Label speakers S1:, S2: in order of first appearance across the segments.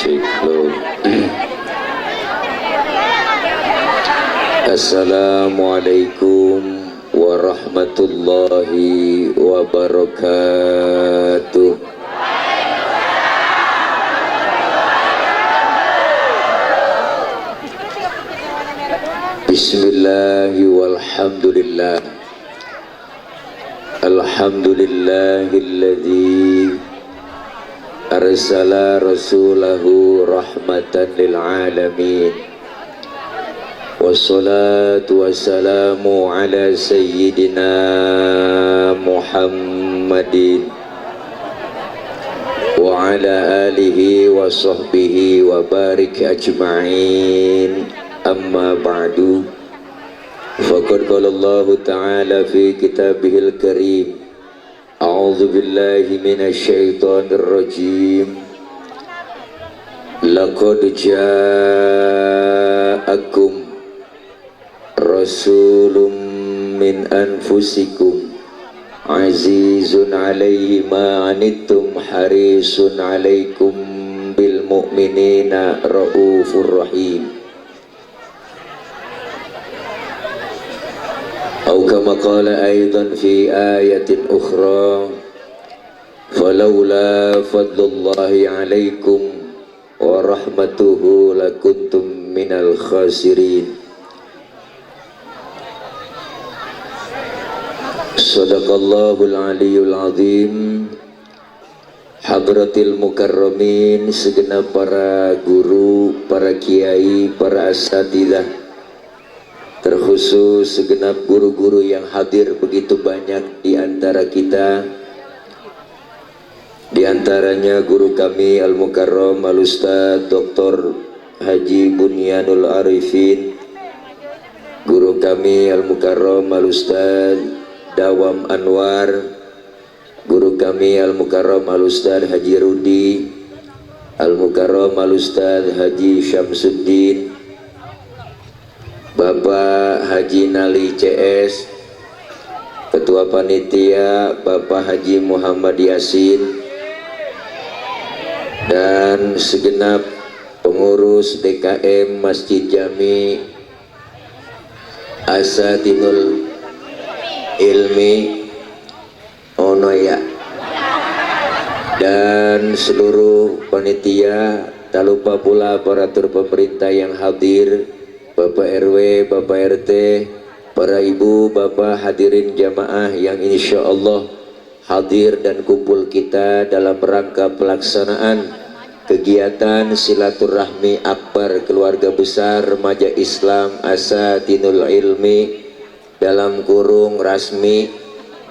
S1: Belum. Assalamualaikum warahmatullahi wabarakatuh. Bismillahi walhamdulillah. Alhamdulillahilladzi arsala rasulahu rahmatan lil alamin. Wassalatu wassalamu ala sayyidina Muhammadin wa ala alihi wa sahbihi wa barik ajma'in. Amma ba'du. Faqad qala Allah ta'ala fi kitabihil karim. A'udzu billahi minasy syaithanir rajim. Laqad ja'akum rasulun min anfusikum azizun 'alaihi ma 'anittum harisun 'alaikum bil mu'minina raufur rahim. Atau kama qala aidan fi ayatin ukhra, falawla fadlullahi 'alaikum wa rahmatuhu lakuntum minal khasirin. Sadaqallahul aliyyul azim. Hadratil mukarramin, segenap para guru, para kiai, para asatidzah, terkhusus segenap guru-guru yang hadir begitu banyak di antara kita. Di antaranya guru kami Al-Mukarram Al-Ustadz Dr. Haji Bunyanul Arifin, guru kami Al-Mukarram Al-Ustadz Dawam Anwar, guru kami Al-Mukarram Al-Ustadz Haji Rudi, Al-Mukarram Al-Ustadz Haji Syamsuddin, Bapak Haji Nali CS, Ketua Panitia Bapak Haji Muhammad Yasin, dan segenap pengurus DKM Masjid Jami Asatidul Ilmi Onoya, dan seluruh panitia, tak lupa pula aparatur pemerintah yang hadir, Bapak RW, Bapak RT, para ibu, bapak hadirin jamaah yang insya Allah hadir dan kumpul kita dalam rangka pelaksanaan kegiatan silaturahmi akbar keluarga besar remaja Islam Asatidul Ilmi dalam kurung rasmi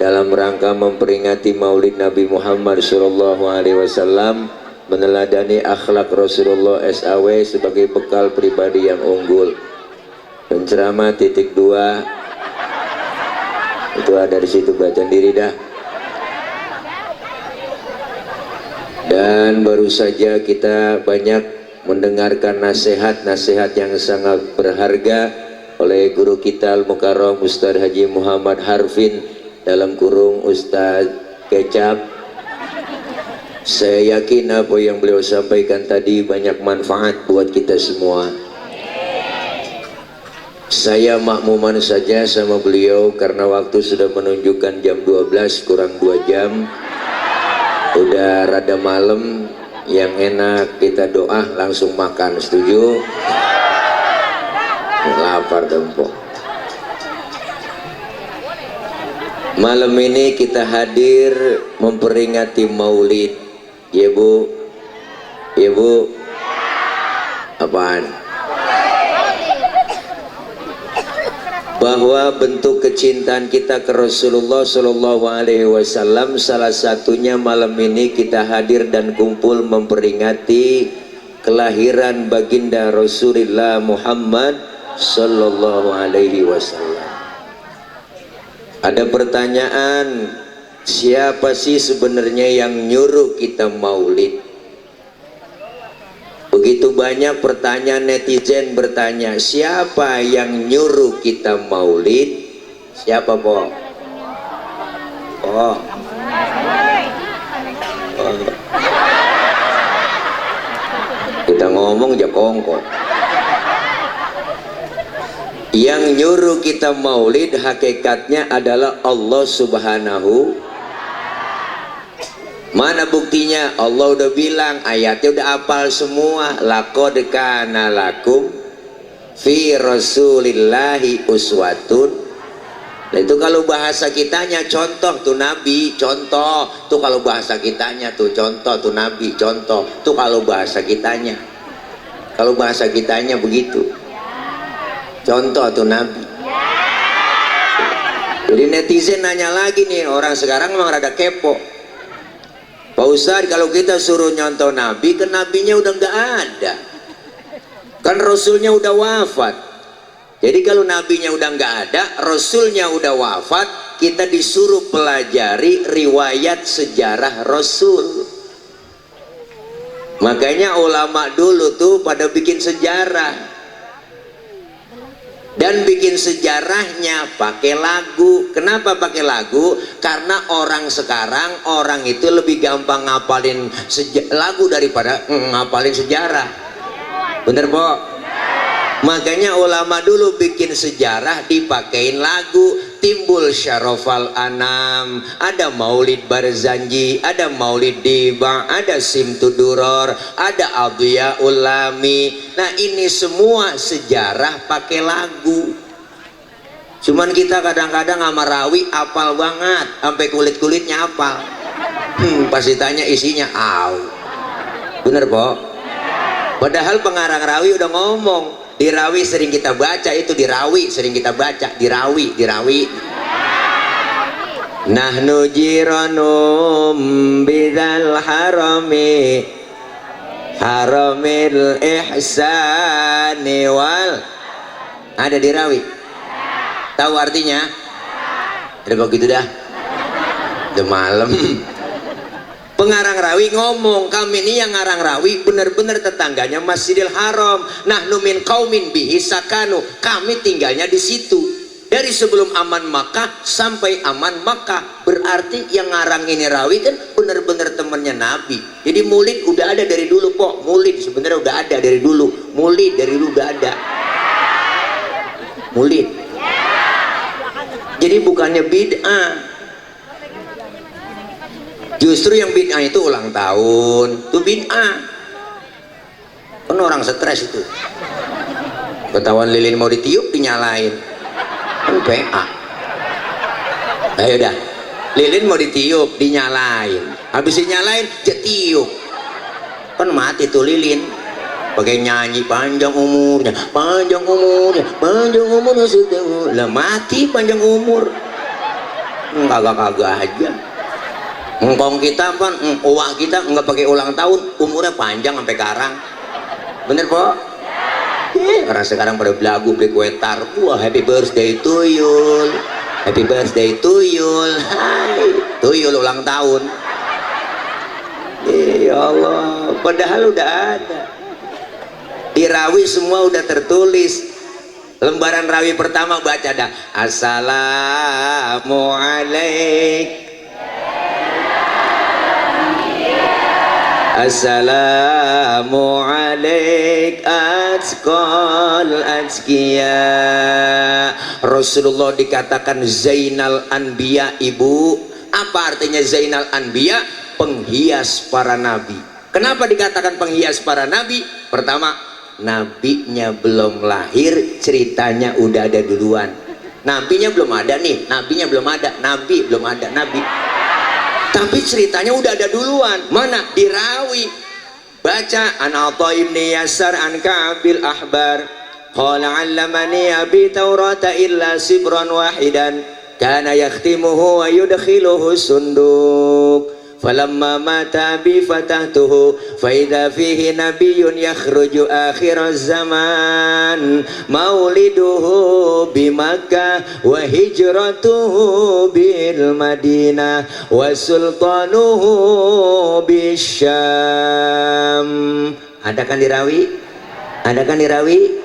S1: dalam rangka memperingati Maulid Nabi Muhammad SAW, meneladani akhlak Rasulullah SAW sebagai bekal pribadi yang unggul. Penceramah titik 2 itu ada di situ, baca diri dah. Dan baru saja kita banyak mendengarkan nasihat-nasihat yang sangat berharga oleh guru kita Al-Mukarram Ustadz Haji Muhammad Harfin dalam kurung Ustadz Kecap. Saya yakin apa yang beliau sampaikan tadi banyak manfaat buat kita semua. Saya makmuman saja sama beliau karena waktu sudah menunjukkan jam 12 kurang 2 jam. Udah rada malam, yang enak kita doa langsung makan, setuju? Lapar tempo. Malam ini kita hadir memperingati Maulid. Ya Bu? Ya Bu? Apaan? Bahwa bentuk kecintaan kita ke Rasulullah SAW, salah satunya malam ini kita hadir dan kumpul memperingati kelahiran baginda Rasulullah Muhammad Sallallahu Alaihi Wasallam. Ada pertanyaan, siapa sih sebenarnya yang nyuruh kita maulid? Begitu banyak pertanyaan, netizen bertanya, siapa yang nyuruh kita maulid? Siapa po? Oh. kita ngomong aja kongkot. Yang nyuruh kita maulid hakikatnya adalah Allah Subhanahu. Mana buktinya? Allah udah bilang, ayatnya udah apal semua. Laqad kana lakum fi rasulillahi uswatun. Nah, itu kalau bahasa kitanya contoh tuh Nabi, contoh tuh kalau bahasa kitanya tuh contoh tuh Nabi, contoh tuh kalau bahasa kitanya. Kalau bahasa kitanya begitu. Contoh tuh Nabi. Jadi netizen nanya lagi nih, orang sekarang memang rada kepo. Pak Ustadz, kalau kita suruh nyontoh Nabi, kan Nabinya udah nggak ada, kan Rasulnya udah wafat. Jadi kalau Nabinya udah nggak ada, Rasulnya udah wafat, kita disuruh pelajari riwayat sejarah Rasul. Makanya ulama dulu tuh pada bikin sejarah. Dan bikin sejarahnya pakai lagu. Kenapa pakai lagu? Karena orang sekarang, orang itu lebih gampang ngapalin lagu daripada ngapalin sejarah. Bener po? Makanya ulama dulu bikin sejarah dipakein lagu. Timbul Syarofal Anam, ada Maulid Barzanji, ada Maulid Diba, ada Simtuduror, ada Adhiya Ulami. Nah ini semua sejarah pakai lagu. Cuman kita kadang-kadang sama rawi apal banget, sampai kulit-kulitnya apal. Pas ditanya isinya, bener po? Padahal pengarang rawi udah ngomong, di rawi sering kita baca, itu di rawi sering kita baca, di rawi nahnu jiranum bidzal haramil ihsani wal, ada di rawi. Tahu artinya? Ada begitu dah. Udah malam. Pengarang rawi ngomong, kami ini yang ngarang rawi benar-benar tetangganya Masjidil Haram. Nahnu min qaumin bihi sakanu, kami tinggalnya di situ. Dari sebelum aman Makkah sampai aman Makkah. Berarti yang ngarang ini rawi kan benar-benar temannya Nabi. Jadi maulid udah ada dari dulu kok. Maulid sebenarnya udah ada dari dulu. Maulid dari dulu udah ada. Maulid. Jadi bukannya bid'ah. Justru yang bid'ah itu ulang tahun, itu bid'ah. Kan orang stres itu. Ketahuan lilin mau ditiup dinyalain. Kan PA. Ayo dah. Lilin mau ditiup dinyalain. Habis dinyalain tiup. Kan mati tuh lilin. Pakai nyanyi panjang umurnya, panjang umurnya, panjang umurnya sudah. Lah mati panjang umur. Kagak-kagak aja. Engkong kita kan, uang kita nggak pakai ulang tahun, umurnya panjang sampai karang. Bener po? Orang sekarang pada belagu beli kue tar. Wah, happy birthday to you, happy birthday to you, hai to you ulang tahun. Ya Allah, padahal udah ada di rawi, semua udah tertulis. Lembaran rawi pertama baca dah, assalamualaikum, assalamualaikum atqal azkiya. Rasulullah dikatakan Zainal Anbiya, ibu. Apa artinya Zainal Anbiya? Penghias para nabi. Kenapa dikatakan penghias para nabi? Pertama, nabinya belum lahir, ceritanya udah ada duluan. Nabinya belum ada nih, nabinya belum ada, nabi belum ada, nabi. Tapi ceritanya udah ada duluan. Mana? Di rawi. Baca an Atha ibni Yasar an Ka'bil Ahbar qala 'allamani abi Taurata illa sibran wahidan kana yakhtimuhu wa yudkhiluhu sunduk falamma mata bi fatahtuhu fa idza fihi nabiyyun yakhruju akhir zaman mauliduhu bi Makkah wa hijratuhu bil Madinah wa sultanuhu bi Syam. Ada kan di rawi? Ada kan di rawi?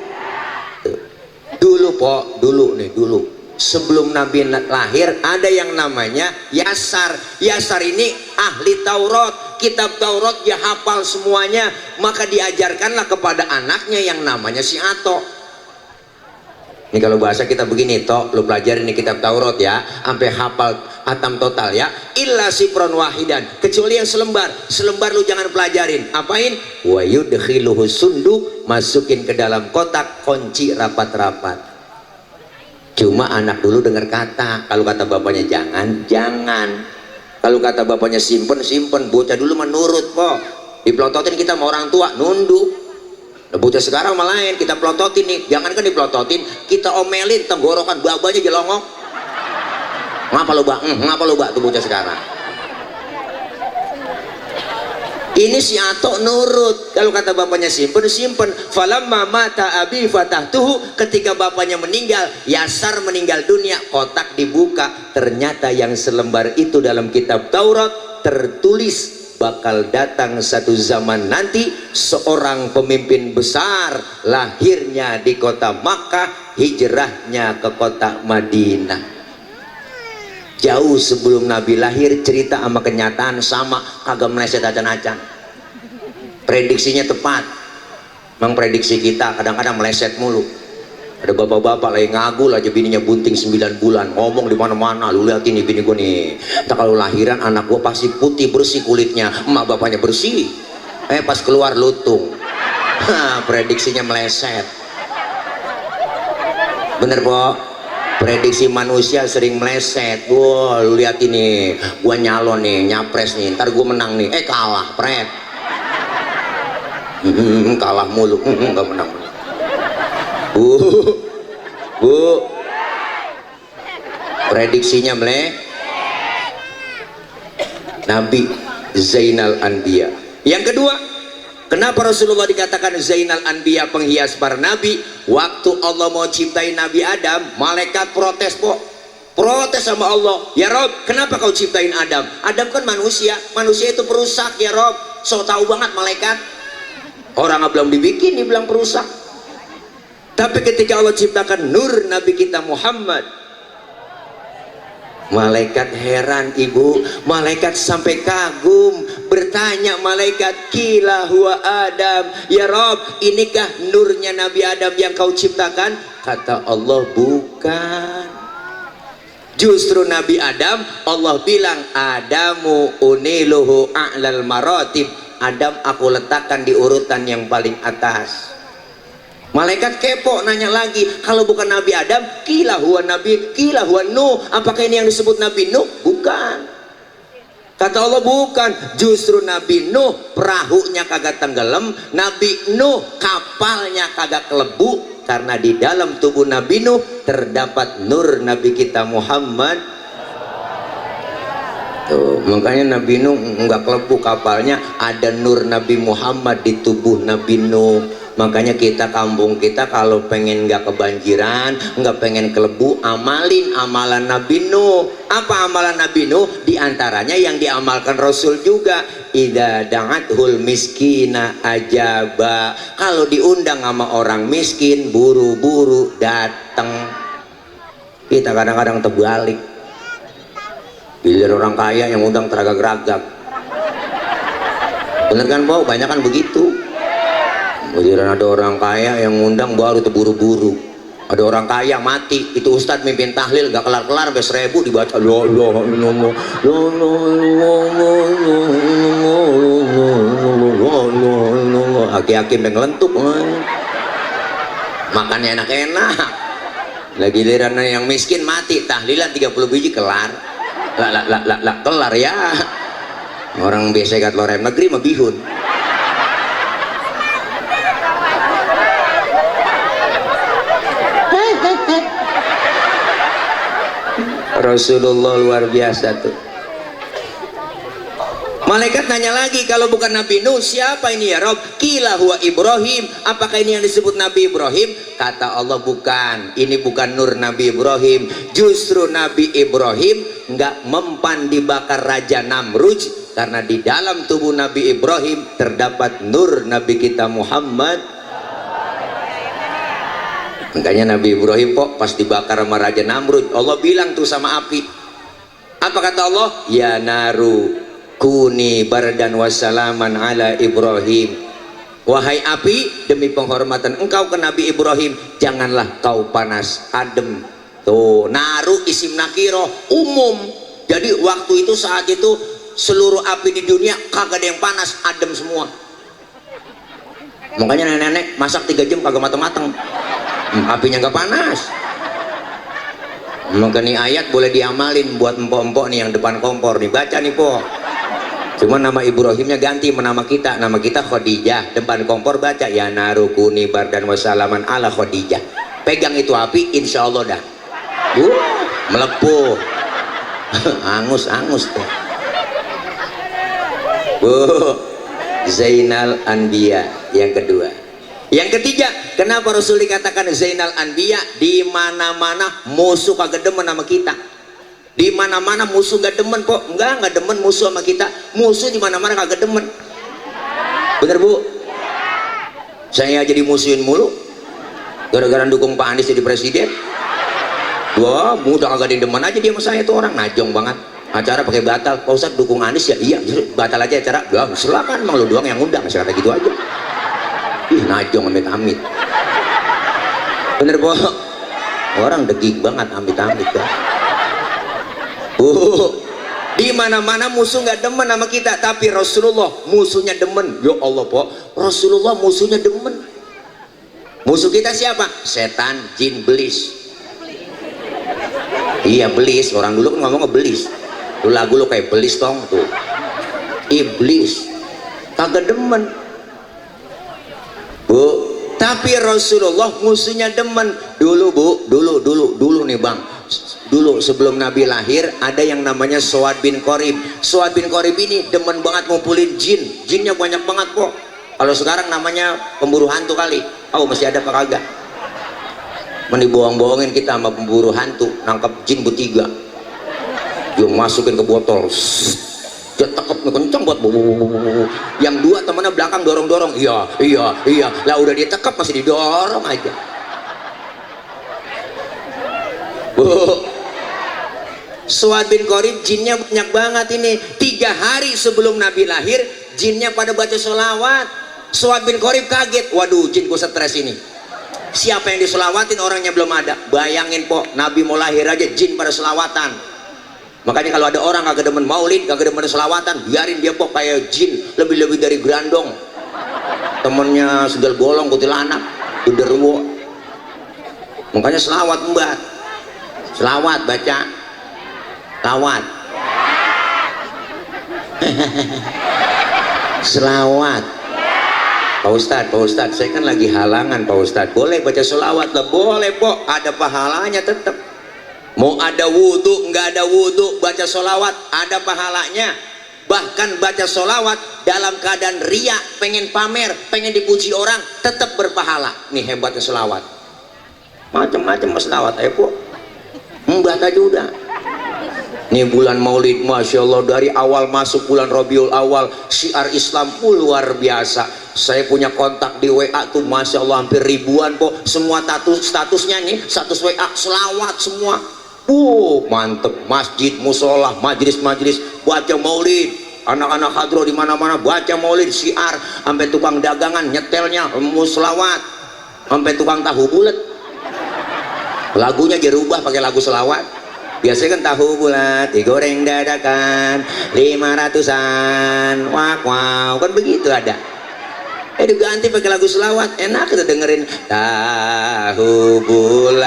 S1: Dulu po, dulu nih, dulu sebelum Nabi lahir ada yang namanya Yasar. Yasar ini ahli Taurat. kitab Taurat dia hafal semuanya, maka diajarkanlah kepada anaknya yang namanya si Ato. Ini kalau bahasa kita begini, Tok, lu pelajarin ini kitab Taurat ya, sampai hafal hatam total ya. Illa sifron wahidan, kecuali yang selembar. Selembar lu jangan pelajarin. Apain? Wa yudkhiluhu sunduk, masukin ke dalam kotak, kunci rapat-rapat. Cuma anak dulu dengar kata, kalau kata bapaknya jangan, jangan. Kalau kata bapaknya simpen, simpen. Bocah dulu menurut kok. Dipelototin kita sama orang tua, nunduk. Nah, bocah sekarang malah lain, kita pelototin nih, jangankan dipelototin, kita omelin, tenggorokan babanya jelongok. Ngapa lu, Bang? Ngapa lu, Bang? Tuh bocah sekarang. Ini si Ato nurut, kalau kata bapaknya simpen, simpen. Falamma mata abi fatahtuhu, ketika bapaknya meninggal, Yasar meninggal dunia, kotak dibuka, ternyata yang selembar itu dalam kitab Taurat tertulis bakal datang satu zaman nanti seorang pemimpin besar, lahirnya di kota Makkah, hijrahnya ke kota Madinah. Jauh sebelum Nabi lahir, cerita sama kenyataan sama, kagak meleset acan-acan. Prediksinya tepat. Memang prediksi kita kadang-kadang meleset mulu. Ada bapak-bapak lagi ngagul aja bininya bunting 9 bulan, ngomong di mana-mana, lu lihat ini bini gue nih, tak kalau lahiran anak gue pasti putih bersih kulitnya, emak bapaknya bersih, pas keluar lutung. Prediksinya meleset. Bener po, prediksi manusia sering meleset. Wah lu lihat ini, gue nyalon nih, nyapres nih, ntar gue menang nih, kalah pret. Kalah mulu, gak menang. Bu, prediksinya Nabi Zainal Anbiya. Yang kedua, kenapa Rasulullah dikatakan Zainal Anbiya, penghias para nabi? Waktu Allah mau ciptain Nabi Adam, malaikat protes po, protes sama Allah. Ya Rob, kenapa kau ciptain Adam? Adam kan manusia, manusia itu perusak ya Rob. So tahu banget malaikat. Orang belum dibikin, dibilang perusak. Tapi ketika Allah ciptakan nur Nabi kita Muhammad, malaikat heran ibu, malaikat sampai kagum, bertanya malaikat, kila huwa Adam, ya Rob, inikah nurnya Nabi Adam yang kau ciptakan? Kata Allah, bukan. Justru Nabi Adam, Allah bilang, Adamu uniluhu a'lal maratib, Adam aku letakkan di urutan yang paling atas. Malaikat kepo nanya lagi, kalau bukan Nabi Adam, kila huwa Nabi, kila huwa Nuh, apakah ini yang disebut Nabi Nuh? Bukan. Kata Allah, bukan. Justru Nabi Nuh perahunya kagak tenggelam, Nabi Nuh kapalnya kagak kelebu, karena di dalam tubuh Nabi Nuh terdapat nur Nabi kita Muhammad. Tuh, makanya Nabi Nuh enggak kelebu kapalnya, ada nur Nabi Muhammad di tubuh Nabi Nuh. Makanya kita, kampung kita kalau pengen nggak kebanjiran, nggak pengen kelebu, amalin amalan Nabi Nuh. Apa amalan Nabi Nuh? Di antaranya yang diamalkan Rasul juga, idza da'athul miskina ajaba, kalau diundang sama orang miskin buru-buru datang. Kita kadang-kadang terbalik, bila orang kaya yang undang teragak-ragak. Bener kan Bo? Banyak kan begitu. Kemudian ada orang kaya yang ngundang baru terburu-buru. Ada orang kaya mati, itu ustadz mimpin tahlil gak kelar-kelar sampai 1000 dibaca aki-aki ngelentuk, makannya enak-enak. Lagi giliran yang miskin mati, tahlilan 30 biji kelar. Kelar ya. Orang biasa kat lorem negeri mah bihun. Rasulullah luar biasa tuh. Malaikat nanya lagi, kalau bukan Nabi Nuh siapa ini ya Rob? Kila huwa Ibrahim, apakah ini yang disebut Nabi Ibrahim? Kata Allah, bukan, ini bukan nur Nabi Ibrahim. Justru Nabi Ibrahim nggak mempan dibakar Raja Namrud, karena di dalam tubuh Nabi Ibrahim terdapat nur Nabi kita Muhammad. Makanya Nabi Ibrahim kok pas dibakar sama Raja Namrud, Allah bilang tuh sama api, apa kata Allah? Ya naru kuni bardan wassalaman ala Ibrahim. Wahai api, demi penghormatan engkau ke Nabi Ibrahim, janganlah kau panas, adem. Tuh, naruh isim nakiro umum. Jadi waktu itu, saat itu seluruh api di dunia kagak ada yang panas, adem semua. Makanya nenek-nenek masak 3 jam kagak mateng-mateng, apinya nggak panas. Maka nih ayat boleh diamalin buat empok-empok nih yang depan kompor nih, baca nih po. Cuma nama Ibrahimnya ganti nama kita Khadijah, depan kompor baca ya narukuni bardan wassalaman ala Khadijah. Pegang itu api, insya Allah dah melepuh. Angus tuh. Zainal Anbiya yang kedua. Yang ketiga, kenapa Rasul dikatakan Zainal Anbiya? Di mana-mana musuh kagak demen sama kita. Di mana-mana musuh gak demen kok, nggak demen musuh sama kita. Musuh di mana-mana kagak demen. Bener bu? Saya jadi musuhin mulu gara-gara dukung Pak Anies jadi presiden. Wah, mudah kagak ada yang demen aja dia sama saya tuh orang najong banget. Acara pakai batal, Pak Ustadz dukung Anies ya? Iya, batal aja acara. Ya silakan, emang lu doang yang ngundang, saya kata gitu aja. Ih, najong amit-amit. Bener bu? Orang degik banget amit-amit dah. Di mana-mana musuh nggak demen sama kita, tapi Rasulullah musuhnya demen. Ya Allah po, Rasulullah musuhnya demen. Musuh kita siapa? Setan, jin, belis. Iya belis, orang dulu kan ngomongnya belis. Lu lagu lu kayak belis tong tuh. Iblis, kagak demen. Bu, tapi Rasulullah musuhnya demen. Dulu bu, dulu nih bang. Dulu sebelum Nabi lahir ada yang namanya Suad bin Qorib. Suad bin Qorib ini demen banget ngumpulin jin. Jinnya banyak banget kok. Kalau sekarang namanya pemburu hantu kali. Oh masih ada apa kagak? Menibohong-bohongin kita sama pemburu hantu, nangkap jin bertiga. Dia masukin ke botol. Dia tekep kencang buat yang 2 temannya belakang dorong-dorong. Iya. Lah udah dia tekep masih didorong aja. Suad bin Qorib jinnya banyak banget ini. 3 hari sebelum Nabi lahir jinnya pada baca sholawat. Suad bin Qorib kaget, waduh jin gue stres ini. Siapa yang disolawatin, orangnya belum ada. Bayangin po, Nabi mau lahir aja jin pada selawatan. Makanya kalau ada orang kagak demen maulid, kagak demen selawatan, biarin dia po kayak jin, lebih-lebih dari gerandong. Temennya sendal bolong, kuntilanak, genderuwo. Makanya selawat mbak. Selawat baca. Selawat. Selawat. Pak Ustadz, saya kan lagi halangan Pak Ustadz. Boleh baca selawat lah, boleh po. Ada pahalanya tetap. Mau ada wudhu, nggak ada wudhu, baca selawat ada pahalanya. Bahkan baca selawat dalam keadaan ria, pengen pamer, pengen dipuji orang, tetap berpahala. Nih hebatnya selawat. Macam-macam selawat, ayo po. Mbak aja udah. Nih bulan Maulid, Masya Allah, dari awal masuk bulan Rabiul Awal, syiar Islam luar biasa. Saya punya kontak di WA tuh, Masya Allah hampir ribuan kok. Semua statusnya nih, status WA selawat semua. Mantep. Masjid, musola, majelis baca Maulid. Anak-anak hadroh di mana-mana baca Maulid, syiar. Sampai tukang dagangan nyetelnya selawat. Sampai tukang tahu bulat, lagunya dirubah pakai lagu selawat. Biasanya kan tahu bulat digoreng dadakan 500-an, wow kan begitu ada. Diganti pakai lagu selawat, enak kita dengerin. Tahu bulat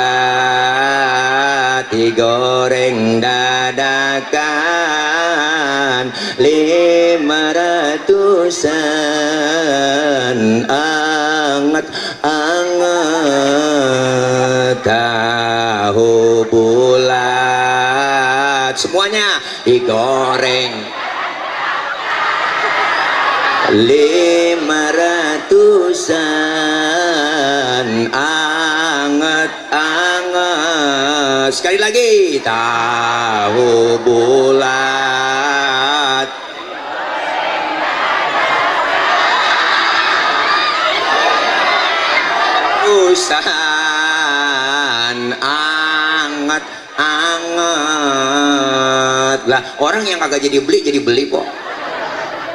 S1: digoreng dadakan 500-an, anget tahu bulat, semuanya digoreng 500-an, anget sekali lagi. Tahu bulat usan, anget lah. Orang yang kagak jadi beli kok.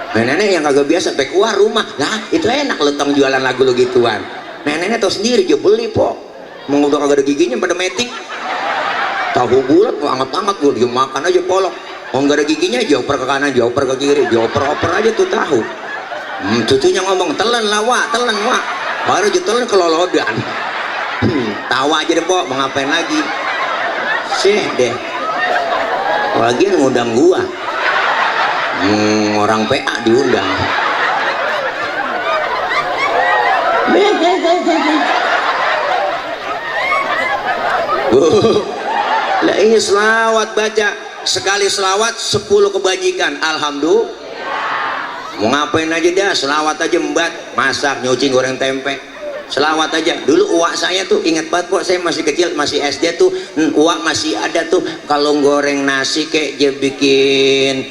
S2: Nenek yang kagak biasa teh keluar rumah, nah itu enak lo tong jualan lagu lo gituan. Nenek tau sendiri dia beli po, mau udah kagak ada giginya pada metik. Tahu bulat anget-anget gue dia makan aja polok. Mau nggak ada giginya jauh per ke kanan, jauh per ke kiri, jauh per aja tuh tahu. Cucunya ngomong telan lah wak, baru aja telan kelolodan. Tawa aja deh po, mau ngapain lagi? Sih deh. Lagian ngundang gua. Orang PA diundang. Lah ini selawat baca sekali selawat 10 kebajikan. Alhamdulillah. Mau ngapain aja dah, selawat aja membat, masak, nyuci, goreng tempe, selawat aja. Dulu uak saya tuh ingat banget kok, saya masih kecil, masih SD tuh, uak masih ada tuh kalau goreng nasi kayak dia bikin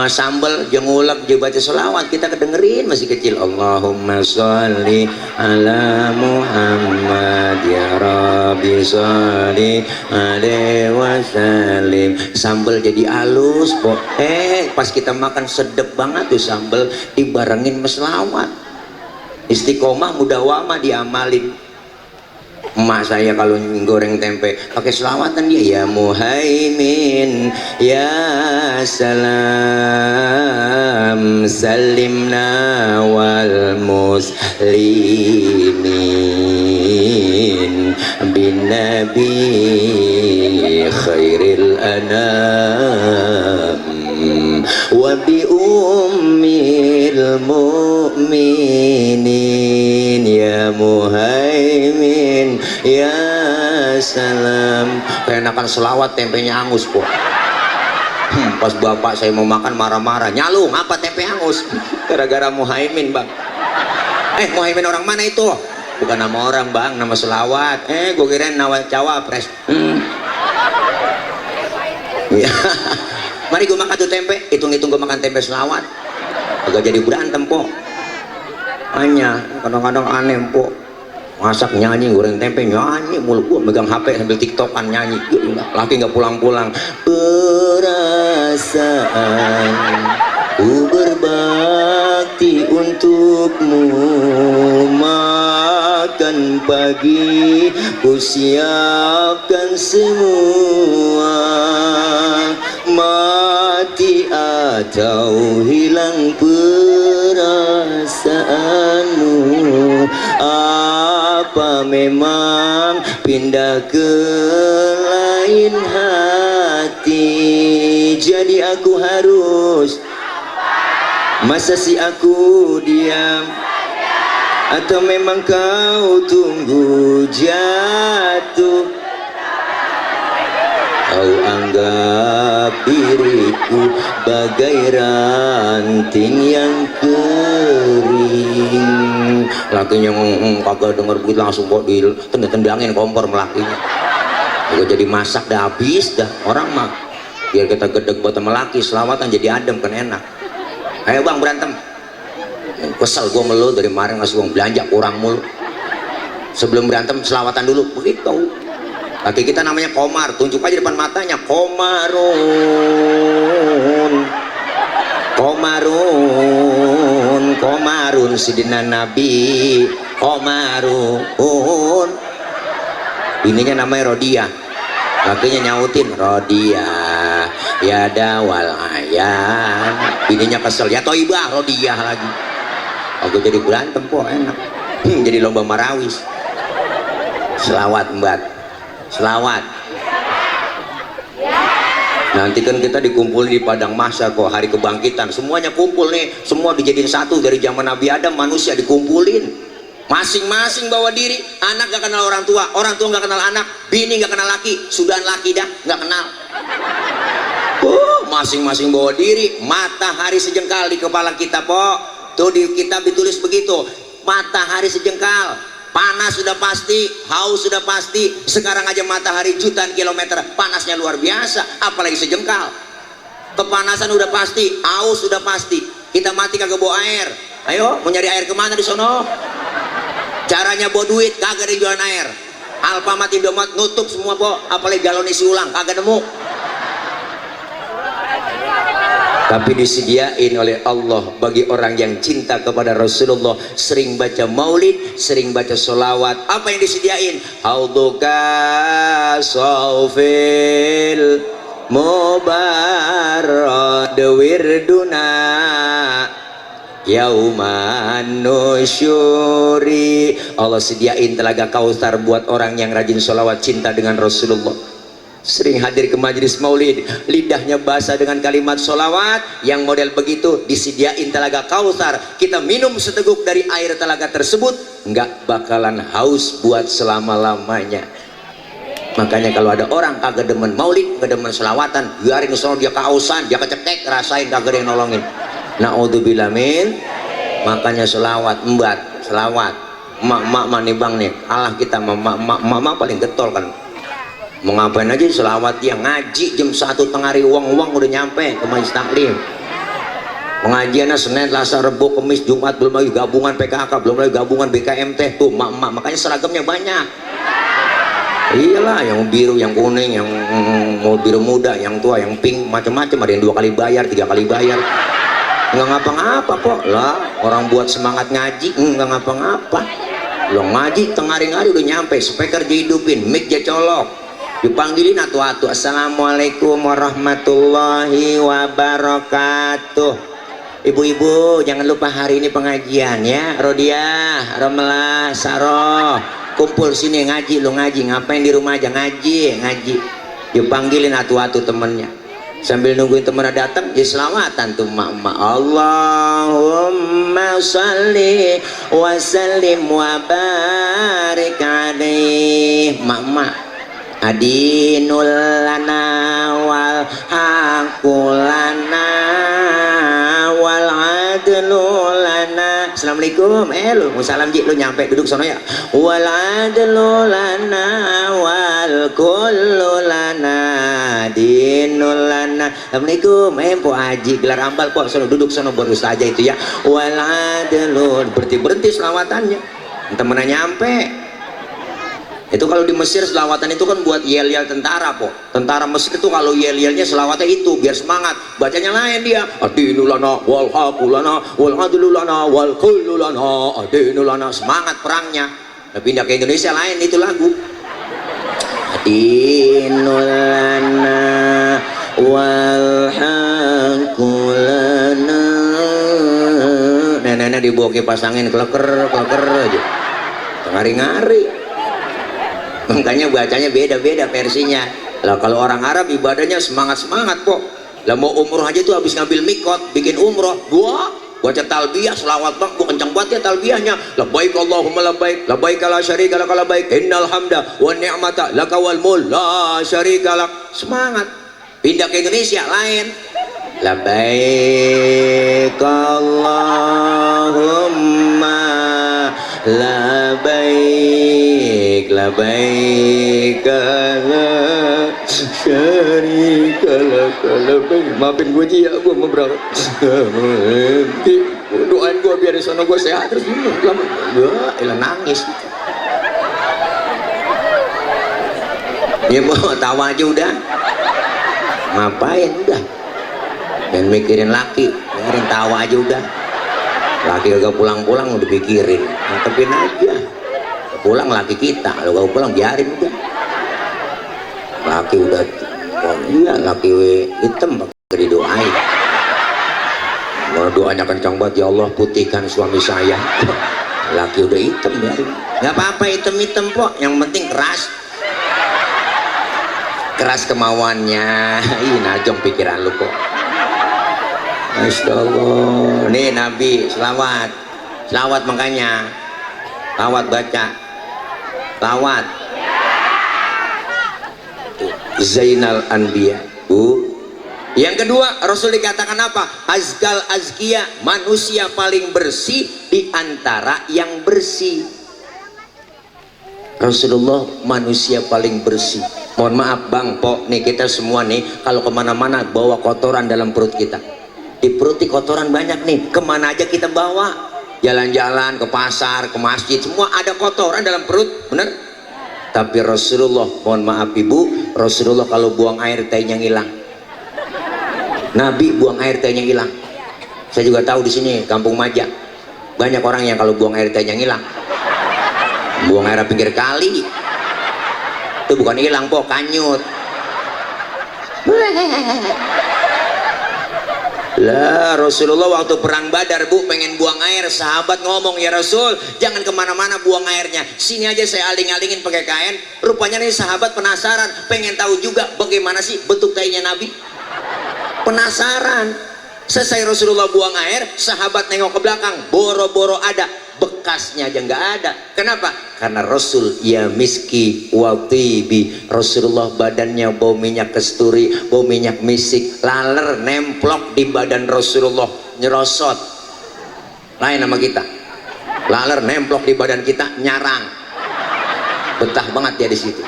S2: sambal, jengulek, dia baca selawat, kita kedengerin masih kecil. Allahumma sholli ala Muhammad ya Rabbi sholli alaihi wasallim. Sambal jadi halus kok. Pas kita makan sedep banget tuh sambal dibarengin meselawat. Istiqomah mudawamah diamalin. Emak saya kalau goreng tempe pakai selawatan dia, ya Muhaimin ya salam salimna wal muslimin bin nabi khairil anam wa bi ummil mu'minin ya Muhaimin ya salam. Keenakan selawat tempenya angus kok. Pas bapak saya mau makan marah-marah, nyalung apa tempe angus gara-gara Muhaimin bang. Muhaimin orang mana itu? Bukan nama orang bang, nama selawat. Gue kirain nama cawapres. Ya. Mari gue makan tuh tempe, hitung-hitung gue makan tempe selawat. Agak jadi berantem po. Hanya kadang-kadang aneh po. Masak nyanyi, goreng tempe nyanyi, mulu gue megang HP sambil tiktokan nyanyi. Laki nggak pulang-pulang. Perasaan ku berbakti untukmu, makan pagi ku siapkan semua, mati atau hilang perasaanmu, apa memang pindah ke lain hati, jadi aku harus, masa sih aku diam, atau memang kau tunggu jatuh, kau anggap diriku bagai ranting yang kering. Lakinya kagak denger begitu langsung kok ditendangin kompor melakinya. Gue jadi masak dah habis dah orang mah. Biar kita gedeg buat melaki selawatan jadi adem kan enak. Ayo bang berantem. Kesel gue melu dari kemarin ngasih uang belanja kurang mulu. Sebelum berantem selawatan dulu begitu. Laki kita namanya Komar, tunjuk aja depan matanya, Komarun sidina Nabi, Komarun. Bininya namanya Rodia, lakinya nyautin Rodia, ya dawal ayan. Bininya kesel, ya Toibah Rodia lagi. Aku jadi berantem kok enak, jadi lomba marawis. Selawat mbak. Selawat. Nanti kan kita dikumpulin di padang mahsyar kok, hari kebangkitan semuanya kumpul nih, semua dijadiin satu. Dari zaman Nabi Adam manusia dikumpulin masing-masing bawa diri. Anak gak kenal orang tua gak kenal anak, bini gak kenal laki, sudah laki dah gak kenal. Masing-masing bawa diri. Matahari sejengkal di kepala kita po, tuh di kitab ditulis begitu, matahari sejengkal. Panas sudah pasti, haus sudah pasti. Sekarang aja matahari jutaan kilometer, panasnya luar biasa, apalagi sejengkal. Kepanasan udah pasti, haus sudah pasti. Kita mati kagak bawa air. Ayo, mau nyari air kemana di sono? Caranya bawa duit, kagak ada jualan air. Alfamart, Indomaret nutup semua po, apalagi galon isi ulang, kagak nemu. Tapi disediain oleh Allah bagi orang yang cinta kepada Rasulullah, sering baca maulid, sering baca solawat. Apa yang disediain? Hauduka sofil mubarad wirduna yauman nusyuri. Allah sediain telaga Kautsar buat orang yang rajin solawat cinta dengan Rasulullah. Sering hadir ke majelis maulid, lidahnya basah dengan kalimat solawat. Yang model begitu disediain telaga Kautsar, kita minum seteguk dari air telaga tersebut, nggak bakalan haus buat selama-lamanya. Makanya kalau ada orang kagak demen maulid, kagak demen selawatan, biarin sono dia kehausan, dia kecetek, rasain kagak ada yang nolongin. Naudzubillah min. Makanya selawat, embat, selawat. Mak nih bang nih, Allah kita mak paling getol kan. Mau ngapain aja selawat dia ngaji jam 1 tengah hari uang udah nyampe ke majelis taklim. Pengajiannya Senin, Selasa, Rabu, Kamis, Jumat, belum lagi gabungan PKK, belum lagi gabungan BKMT tuh mak makanya seragamnya banyak. Iyalah, yang biru, yang kuning, yang mau biru muda, yang tua, yang pink, macam-macam. Ada yang 2 kali bayar, 3 kali bayar. Nggak ngapa-ngapa kok lah. Orang buat semangat ngaji nggak ngapa-ngapa. Lo ngaji tengah hari udah nyampe, speaker dihidupin, mic dia colok, dipanggilin atu-atu, assalamualaikum warahmatullahi wabarakatuh. Ibu-ibu jangan lupa hari ini pengajian ya. Rodiah, Romelah, Saroh, kumpul sini ngaji. Lo ngaji ngapain di rumah aja? Ngaji dipanggilin atu-atu temennya, sambil nungguin temennya datang jadi selawatan tuh mak Allahumma sholli wa sallim wa barik alaih. Mak adinul lana wal haqqulana wal adlu lana. Assalamualaikum. Lu mau salam ji, lu nyampe duduk sono ya. Wal adlu lana wal kullu lana dinul lana. Assalamualaikum. Po haji gelar ambal po, sono duduk sono bonus aja itu ya. Wal adlu, berhenti selawatannya. Temennya nyampe. Itu kalau di Mesir selawatan itu kan buat yel-yel tentara po. Tentara Mesir itu kalau yel-yelnya selawatnya itu biar semangat. Bacanya lain dia. Adinulana wal haqulana wal adlulana wal kullulana adinulana. Semangat perangnya. Nah, pindah ke Indonesia lain itu lagu. Adinulana wal haqulana. Nenek-nenek dibawa kipas angin kleker aja. Ngari-ngari. Makanya bacanya beda-beda versinya. Lah kalau orang Arab ibadahnya semangat-semangat kok. Lah mau umroh aja tuh habis ngambil mikot, bikin umroh, baca talbiyah, selawat bang, kencang banget ya talbiyahnya. Labbaik Allahumma labbaik, labbaik la syarika lak labbaik, innal hamda wan ni'mata laka wal mulk la syarika lak. Semangat. Pindah ke Indonesia lain. Labbaik Allahumma labbaik labbaik la syarika lak labbaik. Maafin gue ji ya, gue mau berangkat. Doain gue biar di sana gue sehat terus. Gue nangis. Ya mau tawa aja udah. Ngapain udah? Dan mikirin laki, biarin tawa aja udah. Laki kagak pulang-pulang udah pikirin, nangkepin aja. Pulang laki kita, kalau kagak pulang biarin udah. Laki udah, oh iya laki hitam bakal didoain. Mau doanya kencang banget, ya Allah putihkan suami saya. Laki udah hitam biarin. Gak apa-apa hitam-hitam kok, yang penting keras. Keras kemauannya. Ih najong pikiran lu kok. Masya Allah. Nih Nabi selawat, selawat makanya, selawat baca, selawat. Zainal Anbiya. Yang kedua Rasul dikatakan apa? Azkal azkiya, manusia paling bersih di antara yang bersih. Rasulullah manusia paling bersih. Mohon maaf bang, po, nih kita semua nih kalau kemana-mana bawa kotoran dalam perut kita. Di perut kotoran banyak nih, kemana aja kita bawa, jalan-jalan ke pasar, ke masjid, semua ada kotoran dalam perut, bener? Tapi Rasulullah, mohon maaf ibu, Rasulullah kalau buang air tehnya ngilang. Nabi buang air tehnya hilang. Saya juga tahu di sini Kampung Maja banyak orang yang kalau buang air tehnya hilang, buang air pinggir kali itu bukan hilang po, kanyut. Lah Rasulullah waktu perang Badar bu pengen buang air, sahabat ngomong, ya Rasul jangan kemana-mana buang airnya, sini aja saya aling-alingin pakai kain. Rupanya nih sahabat penasaran, pengen tahu juga bagaimana sih bentuk tainya Nabi, penasaran. Selesai Rasulullah buang air, sahabat nengok ke belakang, boro-boro ada bekasnya aja nggak ada. Kenapa? Karena Rasul ya miski watibi, Rasulullah badannya bau minyak kasturi, bau minyak misik, laler nemplok di badan Rasulullah, nyerosot. Lain nama kita, laler nemplok di badan kita, nyarang, betah banget dia di situ.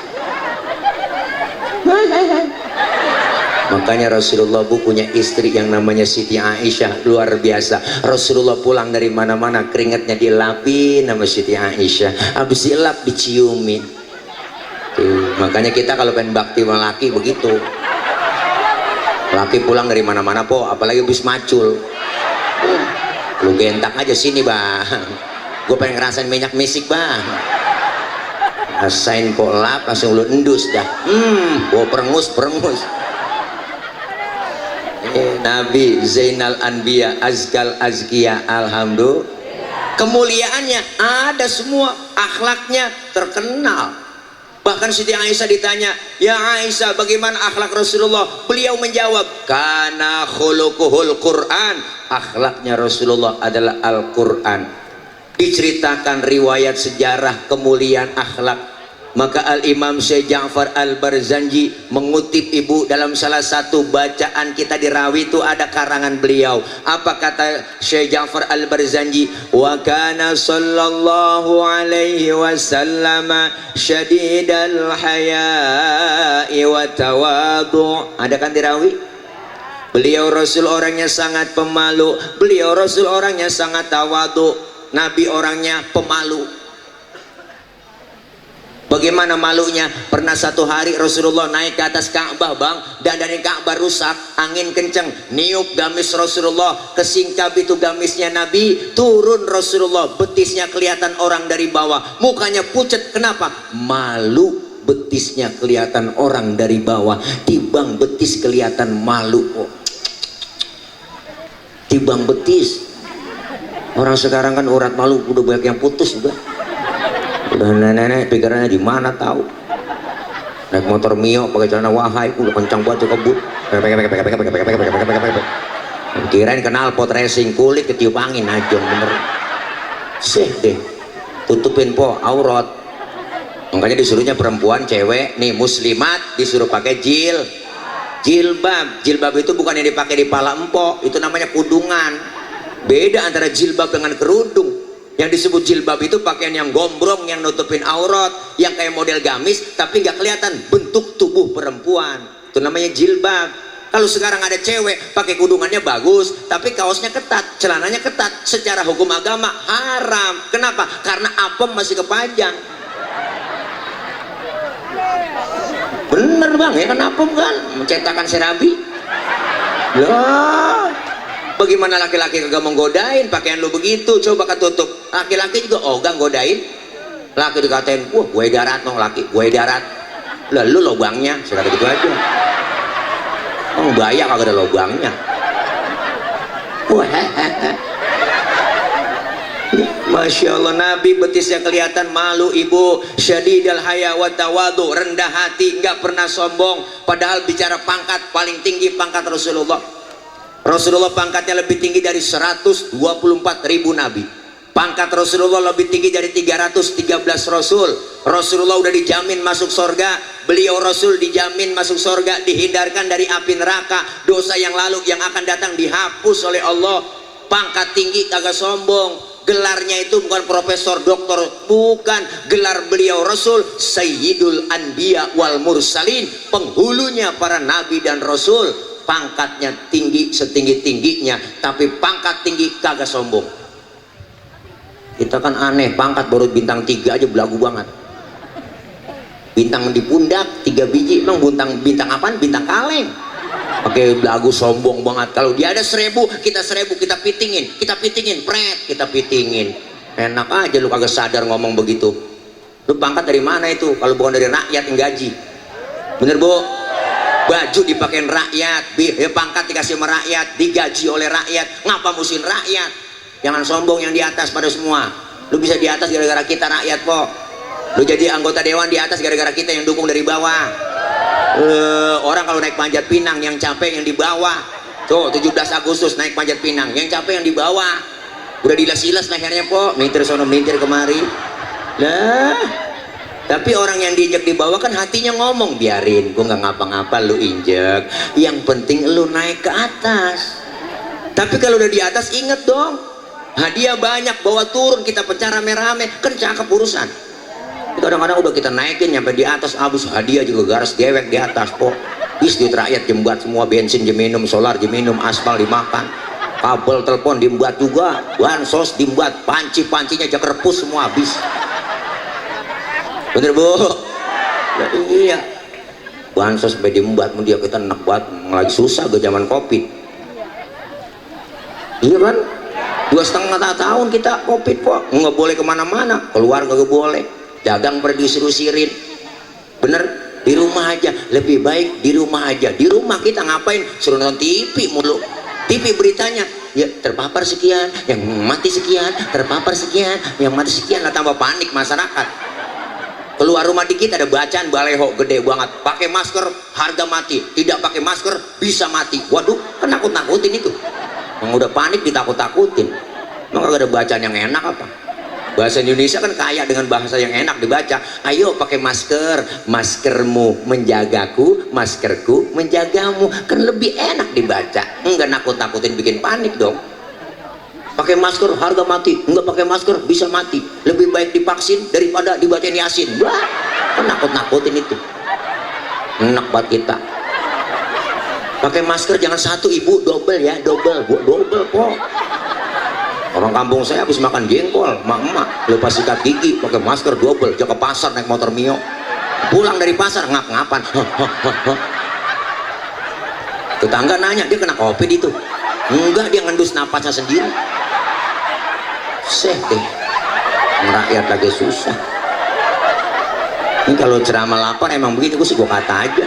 S2: Makanya Rasulullah punya istri yang namanya Siti Aisyah, luar biasa. Rasulullah pulang dari mana-mana keringatnya dilapin sama Siti Aisyah, habis dilap diciumin. Tuh, makanya kita kalau pengen bakti sama laki begitu. Laki pulang dari mana-mana po, apalagi habis macul. Lu gentak aja sini bang, gue pengen ngerasain minyak misik bang. Rasain po lap, langsung lu endus dah. Gua perengus. Nabi Zainal Anbiya Azkal Azkiya, alhamdulillah. Kemuliaannya ada semua, akhlaknya terkenal. Bahkan Siti Aisyah ditanya, ya Aisyah bagaimana akhlak Rasulullah? Beliau menjawab, kana khuluquhul Quran, akhlaknya Rasulullah adalah Al-Quran. Diceritakan riwayat sejarah kemuliaan akhlak. Maka Al-Imam Syekh Ja'far Al-Barzanji mengutip ibu dalam salah satu bacaan kita di Rawi, itu ada karangan beliau. Apa kata Syekh Ja'far Al-Barzanji? Wa kana sallallahu alaihi wasallam syadidal haya'i wa tawadu'. Ada kan di Rawi? Beliau Rasul orangnya sangat pemalu, beliau Rasul orangnya sangat tawadu. Nabi orangnya pemalu. Bagaimana malunya? Pernah satu hari Rasulullah naik ke atas Ka'bah bang, dan dari Ka'bah rusak, angin kenceng, niup gamis Rasulullah, kesingkap itu gamisnya Nabi, turun Rasulullah, betisnya kelihatan orang dari bawah, mukanya pucat. Kenapa? Malu, betisnya kelihatan orang dari bawah. Tibang betis kelihatan malu kok. Tibang betis. Orang sekarang kan urat malu udah banyak yang putus juga. Udah nenek pikirannya di mana tahu. Naik motor Mio pakai celana wahai, udah kencang banget tuh kebut. Kirain kenal pot racing, kulit ketiup angin aja bener. Sih deh, tutupin po aurat. Makanya disuruhnya perempuan cewek nih muslimat disuruh pakai jilbab. Jilbab itu bukan yang dipakai di pala empok, itu namanya kudungan. Beda antara jilbab dengan kerudung. Yang disebut jilbab itu pakaian yang gombrong, yang nutupin aurat, yang kayak model gamis tapi nggak kelihatan bentuk tubuh perempuan, itu namanya jilbab. Kalau sekarang ada cewek pakai kudungannya bagus tapi kaosnya ketat, celananya ketat, secara hukum agama haram. Kenapa? Karena apem masih kepanjang. Bener bang ya, kan apem kan mencetakan serabi loh. Bagaimana laki-laki kagak menggodain pakaian lu begitu? Coba ketutup. Laki-laki juga ogah godain. Laki dikatain, wah gue darat dong laki, gue darat. Lalu lubangnya, saya kata gitu aja. Oh bahaya kagak ada lubangnya. Wah, Masya Allah, Nabi betisnya kelihatan malu ibu. Syadidal haya wa tawadu, rendah hati, nggak pernah sombong. Padahal bicara pangkat, paling tinggi pangkat Rasulullah. Rasulullah pangkatnya lebih tinggi dari 124.000 nabi. Pangkat Rasulullah lebih tinggi dari 313 rasul. Rasulullah udah dijamin masuk surga. Beliau Rasul dijamin masuk surga, dihindarkan dari api neraka. Dosa yang lalu yang akan datang dihapus oleh Allah. Pangkat tinggi kagak sombong. Gelarnya itu bukan profesor, doktor, bukan. Gelar beliau Rasul Sayyidul Anbiya wal Mursalin, penghulunya para nabi dan rasul. Pangkatnya tinggi setinggi-tingginya, tapi pangkat tinggi kagak sombong. Kita kan aneh, pangkat baru bintang 3 aja belagu banget. Bintang di pundak 3 biji, emang bintang apaan? Bintang kaleng. pakai lagu sombong banget. Kalau dia ada 1000, kita 1000, kita pitingin, pret, kita pitingin. Enak aja lu kagak sadar ngomong begitu. Lu pangkat dari mana itu kalau bukan dari rakyat yang gaji? Bener Bu? Baju dipakein rakyat, pangkat dikasih sama rakyat, digaji oleh rakyat. Ngapa musuhin rakyat? Jangan sombong yang di atas pada semua. Lu bisa di atas gara-gara kita rakyat kok. Lu jadi anggota dewan di atas gara-gara kita yang dukung dari bawah. Orang kalau naik Panjat Pinang yang capek yang di bawah. Tuh 17 Agustus naik Panjat Pinang, yang capek yang di bawah. Udah dilas-ilas lehernya kok, melintir sono melintir kemari. Lah, tapi orang yang diinjek di bawah kan hatinya ngomong, biarin, gua nggak ngapa-ngapa lu injek. Yang penting lu naik ke atas. Tapi kalau udah di atas inget dong, hadiah banyak, bawa turun, kita pecah rame-rame, kan cakep urusan. Kadang-kadang udah kita naikin nyampe di atas, abis hadiah juga garas dewek di atas kok. Bis duit rakyat jembat semua, bensin jeminum, solar jeminum, aspal dimakan, kabel telepon dibuat juga, bansos dibuat, panci-pancinya jaga repus semua habis. Bener Bu? Ya, iya, bansos sampai dibuat, dia kita enak banget, lagi susah ke zaman covid. Iya kan? 2,5 tahun kita covid kok, nggak boleh kemana-mana, keluar nggak boleh, dagang pergi disuruh sirin. Bener? Di rumah aja, lebih baik di rumah aja. Di rumah kita ngapain? Suruh nonton TV mulu. TV beritanya, ya terpapar sekian, yang mati sekian, terpapar sekian, yang mati sekian, lah tambah panik masyarakat. Keluar rumah dikit ada bacaan baleho gede banget, pakai masker harga mati, tidak pakai masker bisa mati. Waduh, kan nakut-nakutin itu. Yang udah panik ditakut-takutin. Emang gak ada bacaan yang enak apa? Bahasa Indonesia kan kaya dengan bahasa yang enak dibaca. Ayo pakai masker, maskermu menjagaku, maskerku menjagamu. Kan lebih enak dibaca. Enggak nakut-nakutin bikin panik dong. Pakai masker harga mati, enggak pakai masker bisa mati. Lebih baik divaksin daripada dibacain Yasin. Wah, kan nakut-nakutin itu. Enak banget kita. Pakai masker jangan satu ibu, double ya, double kok. Orang kampung saya habis makan jengkol, emak lupa sikat gigi, pakai masker double, jaga pasar naik motor Mio, pulang dari pasar ngap-ngapan. Tetangga nanya, dia kena covid itu? Enggak, dia ngendus napasnya sendiri. Seh deh, rakyat lagi susah. Ini kalau ceramah lapar emang begini, gue sih gue kata aja.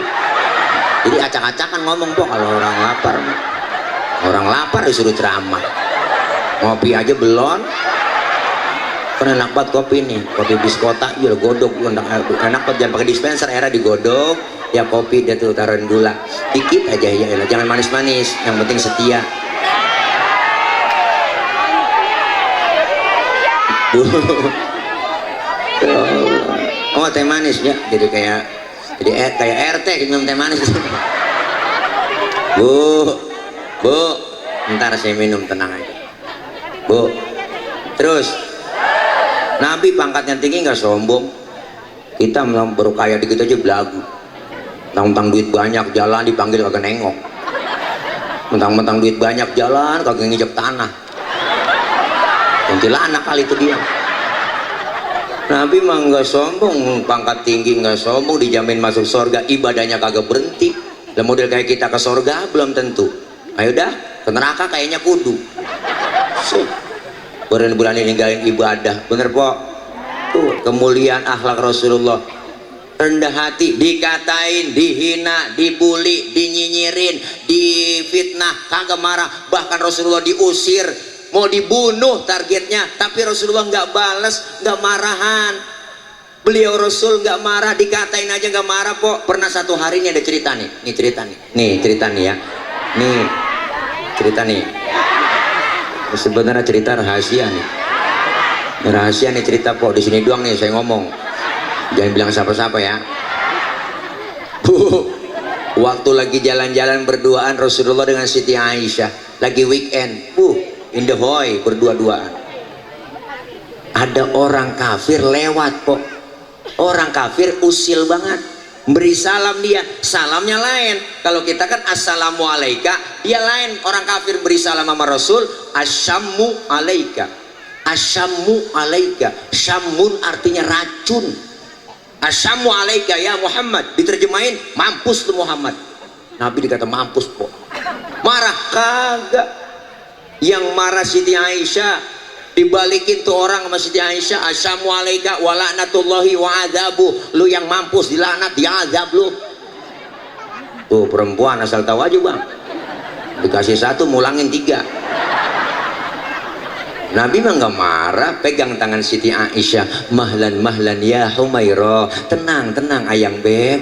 S2: Jadi acak-acakan ngomong kok kalau orang lapar. Orang lapar disuruh ceramah. Ngopi aja belum. Kan enak banget kopi nih, kopi biskota juga godok, enak banget, jangan pakai dispenser, era digodok. Ya kopi dia tuh taruhin gula dikit aja ya, jangan manis-manis, yang penting setia. Oh teh manis ya, jadi kayak RT minum teh manis. Bu, ntar saya minum, tenang aja. Bu, terus Nabi pangkatnya tinggi nggak sombong. Kita baru kaya dikit aja belagu. Mentang-mentang duit banyak jalan dipanggil kagak nengok. Mentang-mentang duit banyak jalan kagak nginjek tanah. Kuntilanak kali itu dia. Nabi mah nggak sombong, pangkat tinggi nggak sombong, dijamin masuk surga, ibadahnya kagak berhenti. Dan model kayak kita ke surga belum tentu. Ayo dah, ke neraka kayaknya kudu. Bulan-bulan ini ninggalin ibadah, bener Pok? Tuh kemuliaan akhlak Rasulullah. Rendah hati, dikatain, dihina, dibully, dinyinyirin, difitnah, kagak marah. Bahkan Rasulullah diusir, mau dibunuh targetnya, tapi Rasulullah nggak balas, nggak marahan. Beliau Rasul nggak marah, dikatain aja nggak marah Pok. Pernah satu hari ini ada cerita nih, cerita nih ya, nih cerita nih. Sebenarnya cerita rahasia nih, rahasia nih cerita Pok, di sini doang nih saya ngomong, jangan bilang siapa-siapa ya. Waktu lagi jalan-jalan berduaan Rasulullah dengan Siti Aisyah, lagi weekend, in the hoy berdua-duaan. Ada orang kafir lewat Pok, orang kafir usil banget, beri salam dia, salamnya lain. Kalau kita kan assalamu alaika, dia lain. Orang kafir beri salam sama Rasul, asyammu alaika, asyammu alaika. Syamun artinya racun. Asyammu alaika ya Muhammad, diterjemahin mampus tuh Muhammad. Nabi dikata mampus po. Marah kagak. Yang marah Siti Aisyah, dibalikin tuh orang sama Siti Aisyah, assalamualaikum wa la'natullahi wa adabu. Lu yang mampus dilaknat, diazab lu. Tuh perempuan asal tahu aja bang, dikasih satu mulangin tiga. Nabi mah nggak marah, pegang tangan Siti Aisyah, mahlan mahlan ya Humairah, tenang tenang ayang beb.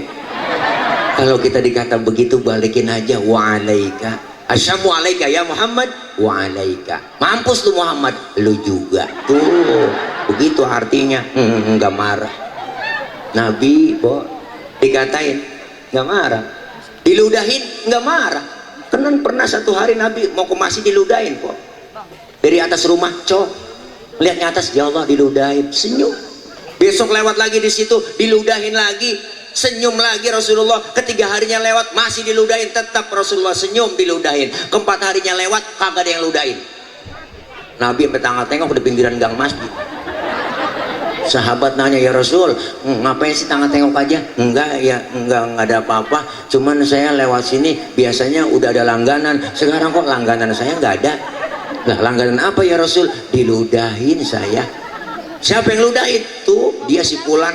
S2: Kalau kita dikata begitu balikin aja, wa alaika, assalamualaikum ya Muhammad, wa alaika, mampus lu Muhammad, lu juga. Tuh begitu artinya, nggak marah. Nabi po dikatain nggak marah, diludahin nggak marah. Kan pernah satu hari Nabi mau ke masjid diludahin po, dari atas rumah, lihatnya atas, ya Allah diludahin, senyum. Besok lewat lagi di situ diludahin lagi, senyum lagi Rasulullah. Ketiga harinya lewat masih diludahin, tetap Rasulullah senyum, diludahin. Keempat harinya lewat kagak ada yang ludahin. Nabi sampai tengok di pinggiran gang masjid. Sahabat nanya, ya Rasul, ngapain sih tengok aja? Enggak ya, enggak ada apa-apa, cuman saya lewat sini biasanya udah ada langganan, sekarang kok langganan saya nggak ada. Lah langganan apa ya Rasul? Diludahin saya. Siapa yang ludahin? Tuh dia si Fulan.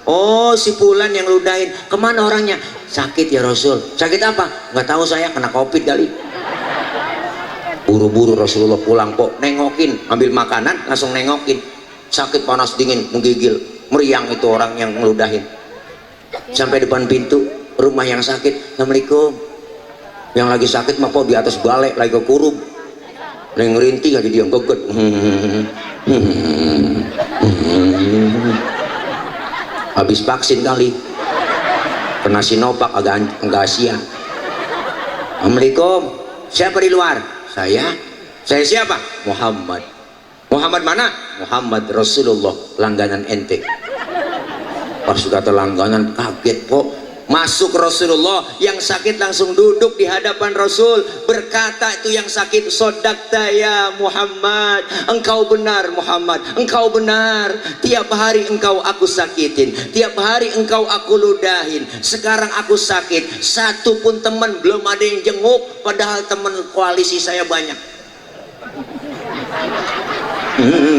S2: Oh si Fulan yang ludahin. Kemana orangnya? Sakit ya Rasul. Sakit apa? Nggak tahu saya, kena covid kali. Buru-buru Rasulullah pulang kok, nengokin, ambil makanan langsung nengokin. Sakit panas dingin menggigil, meriang itu orang yang ngeludahin. Sampai depan pintu rumah yang sakit, assalamualaikum. Yang lagi sakit mah kok di atas balai lagi kekurung, lagi ngerintih aja dia geget. Habis vaksin kali, kena Sinovac agak Asia. Assalamualaikum, siapa di luar? Saya siapa? Muhammad. Muhammad mana? Muhammad Rasulullah, langganan ente. Pas kata langganan kaget kok. Masuk Rasulullah, yang sakit langsung duduk di hadapan Rasul, berkata itu yang sakit, sodakta ya Muhammad, engkau benar Muhammad, engkau benar, tiap hari engkau aku sakitin, tiap hari engkau aku ludahin, sekarang aku sakit, satu pun teman belum ada yang jenguk, padahal teman koalisi saya banyak.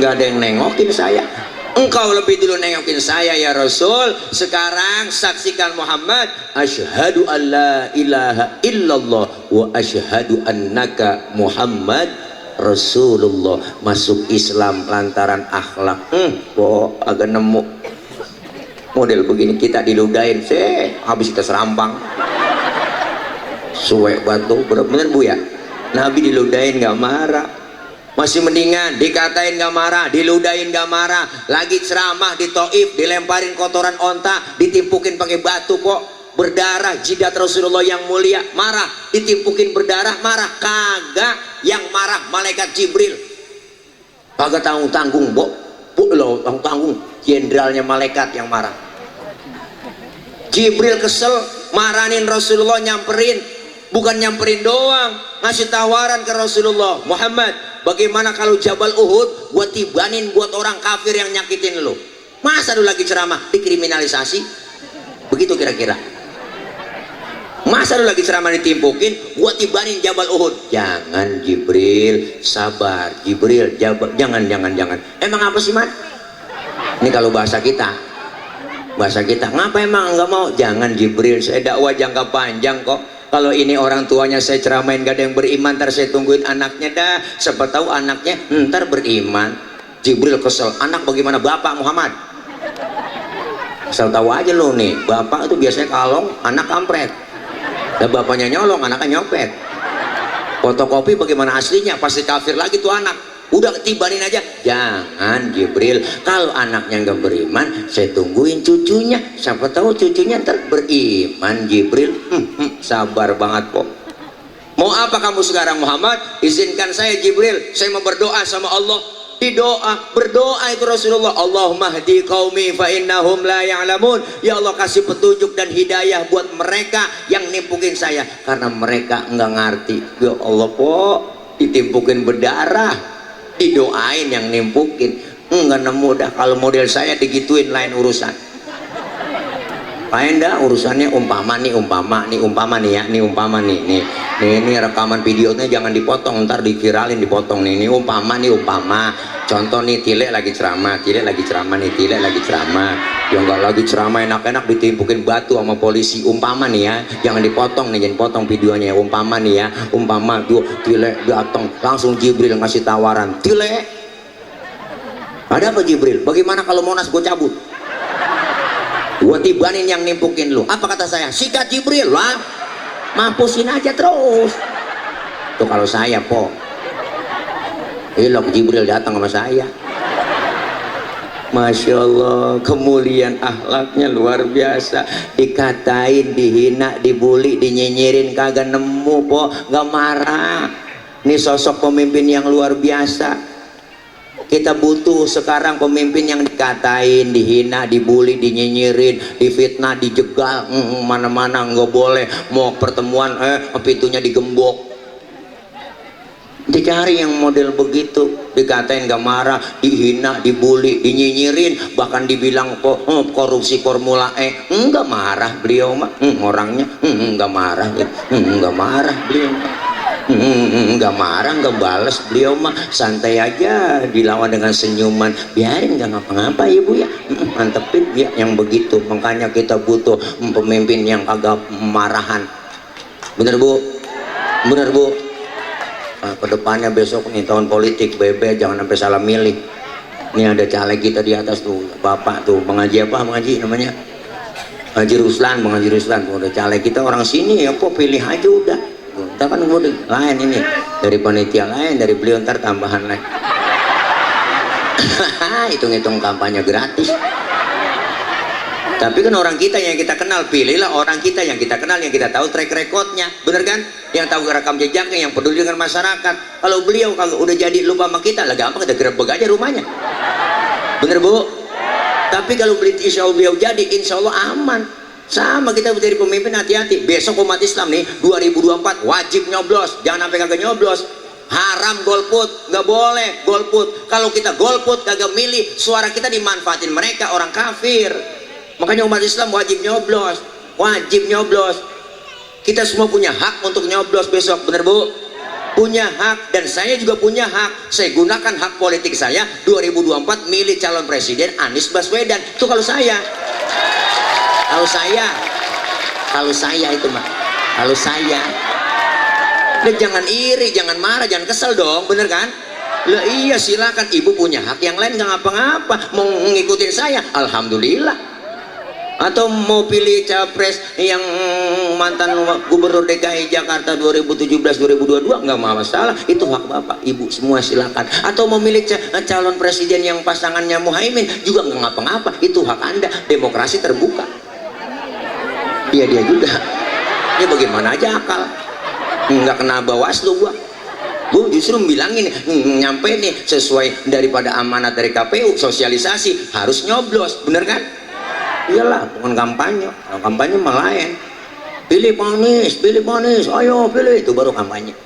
S2: Nggak ada yang nengokin saya. Engkau lebih dulu nengokin saya ya Rasul. Sekarang saksikan Muhammad, asyhadu an la ilaha illallah wa asyhadu annaka Muhammad Rasulullah. Masuk Islam lantaran akhlak. Kok agak nemu model begini kita diludahin habis kita serampang suwe batu. Bener-bener bu ya, Nabi diludahin nggak marah. Masih mendingan dikatain gak marah, diludahin gak marah. Lagi ceramah di Taif, dilemparin kotoran onta, ditimpukin pakai batu kok, berdarah jidat Rasulullah yang mulia. Marah, ditimpukin berdarah, marah kagak. Yang marah malaikat Jibril, kagak tanggung-tanggung bu lo tanggung, jenderalnya malaikat yang marah. Jibril kesel, marahin Rasulullah, nyamperin. Bukan nyamperin doang, ngasih tawaran ke Rasulullah, Muhammad, bagaimana kalau Jabal Uhud gua tibanin buat orang kafir yang nyakitin lo? Masa lu lagi ceramah dikriminalisasi? Begitu kira-kira. Masa lu lagi ceramah ditimpukin, gua tibanin Jabal Uhud? Jangan Jibril, sabar Jibril, jangan. Emang apa sih man? Ini kalau bahasa kita, ngapa emang nggak mau? Jangan Jibril, saya dakwah jangka panjang kok. Kalau ini orang tuanya saya ceramain gak ada yang beriman, ntar saya tungguin anaknya dah, siapa tahu anaknya ntar beriman. Jibril kesel, anak bagaimana bapak Muhammad? Asal tahu aja lo nih, bapak itu biasanya kalong, anak kampret. Dan bapaknya nyolong, anaknya nyopet. Fotokopi bagaimana aslinya, pasti kafir lagi tuh anak. Udah tibanin aja. Jangan Jibril, kalau anaknya nggak beriman saya tungguin cucunya, siapa tahu cucunya ntar beriman. Jibril sabar banget kok. Mau apa kamu sekarang Muhammad? Izinkan saya Jibril, saya mau berdoa sama Allah. Berdoa itu Rasulullah, Allahumma hdi qaumi fa innahum la ya'lamun. Ya Allah kasih petunjuk dan hidayah buat mereka yang nimpukin saya, karena mereka nggak ngerti. Ya Allah kok ditimpukin berdarah, didoain yang nimpukin. Nggak nemu dah, kalau model saya digituin lain urusan. lain dah urusannya umpama nih ya, ini rekaman videonya jangan dipotong, ntar diviralin dipotong nih, ini umpama contoh nih Tile lagi ceramah ya enggak lagi ceramah enak-enak ditimpukin batu sama polisi, umpama nih ya, jangan dipotong nih, jangan potong videonya, umpama nih ya, tuh Tile datang langsung Jibril ngasih tawaran, Tile ada apa Jibril, bagaimana kalau Monas gue cabut, gua tibanin yang nimpukin lu, apa kata saya, sikat Jibril lah, mampusin aja terus. Tuh kalau saya po ilok Jibril datang sama saya, Masya Allah, kemuliaan akhlaknya luar biasa, dikatain, dihina, dibully, dinyinyirin kagak nemu po, gak marah. Ini sosok pemimpin yang luar biasa. Kita butuh sekarang pemimpin yang dikatain, dihina, dibully, dinyinyirin, difitnah, dijegal, mana-mana nggak boleh, mau pertemuan pintunya digembok. Dicari yang model begitu, dikatain gak marah, dihina, dibully, dinyinyirin, bahkan dibilang korupsi Formula E, nggak marah beliau mah, orangnya nggak marah, nggak marah beliau. Nggak marah, nggak balas beliau mah, santai aja, dilawan dengan senyuman, biarin nggak ngapa-ngapa ya bu ya, mantepin ya yang begitu. Makanya kita butuh pemimpin yang kagak marahan, bener bu, bener bu. Nah, kedepannya besok nih tahun politik, bebe jangan sampai salah milih. Ini ada caleg kita di atas tuh, bapak tuh mengaji apa, mengaji namanya Haji Ruslan, mengaji Ruslan tuh, udah caleg kita orang sini ya, kok pilih aja udah. Kita kan udah lain ini dari panitia lain, dari beliau ntar tambahan lain. Hitung-hitung kampanye gratis. Tapi kan orang kita yang kita kenal, pilihlah orang kita yang kita kenal, yang kita tahu track recordnya, bener kan? Yang tahu rekam jejaknya, yang peduli dengan masyarakat. Kalau beliau kalau udah jadi lupa sama kita, lah gampang kita gerebek aja rumahnya. Bener bu? Tapi kalau insya Allah beliau jadi, insya Allah aman. Sama kita menjadi pemimpin, hati-hati. Besok umat Islam nih 2024 wajib nyoblos, jangan sampai kagak nyoblos. Haram golput, nggak boleh golput. Kalau kita golput kagak milih, suara kita dimanfaatin mereka, orang kafir. Makanya umat Islam wajib nyoblos, wajib nyoblos. Kita semua punya hak untuk nyoblos besok, bener bu? Punya hak, dan saya juga punya hak. Saya gunakan hak politik saya 2024 milih calon presiden Anies Baswedan. Itu kalau saya itu mah, kalau saya. Dan jangan iri, jangan marah, jangan kesel dong, bener kan? Lah iya, silakan, ibu punya hak, yang lain nggak ngapa-ngapa, mau ngikutin saya, alhamdulillah. Atau mau pilih capres yang mantan gubernur DKI Jakarta 2017-2022, nggak masalah, itu hak bapak, ibu semua silakan. Atau mau milih calon presiden yang pasangannya Muhaimin juga nggak ngapa-ngapa, itu hak anda, demokrasi terbuka. Dia juga ini bagaimana aja akal, nggak kena Bawaslu gua justru bilangin, nyampe nih sesuai daripada amanat dari KPU, sosialisasi harus nyoblos, bener kan? Iyalah, bukan kampanye. Kampanye melayan, pilih Anies, ayo pilih, itu baru kampanye.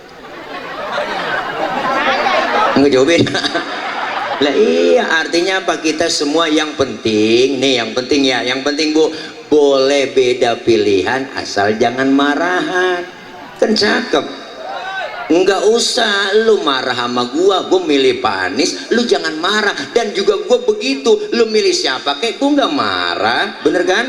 S2: Nggak jauh beda. Lah iya, artinya apa, kita semua yang penting nih, yang penting bu, boleh beda pilihan asal jangan marahan, kan cakep. Nggak usah lu marah sama gua milih Pak Anies, lu jangan marah. Dan juga gua begitu, lu milih siapa kayak gua nggak marah, bener kan?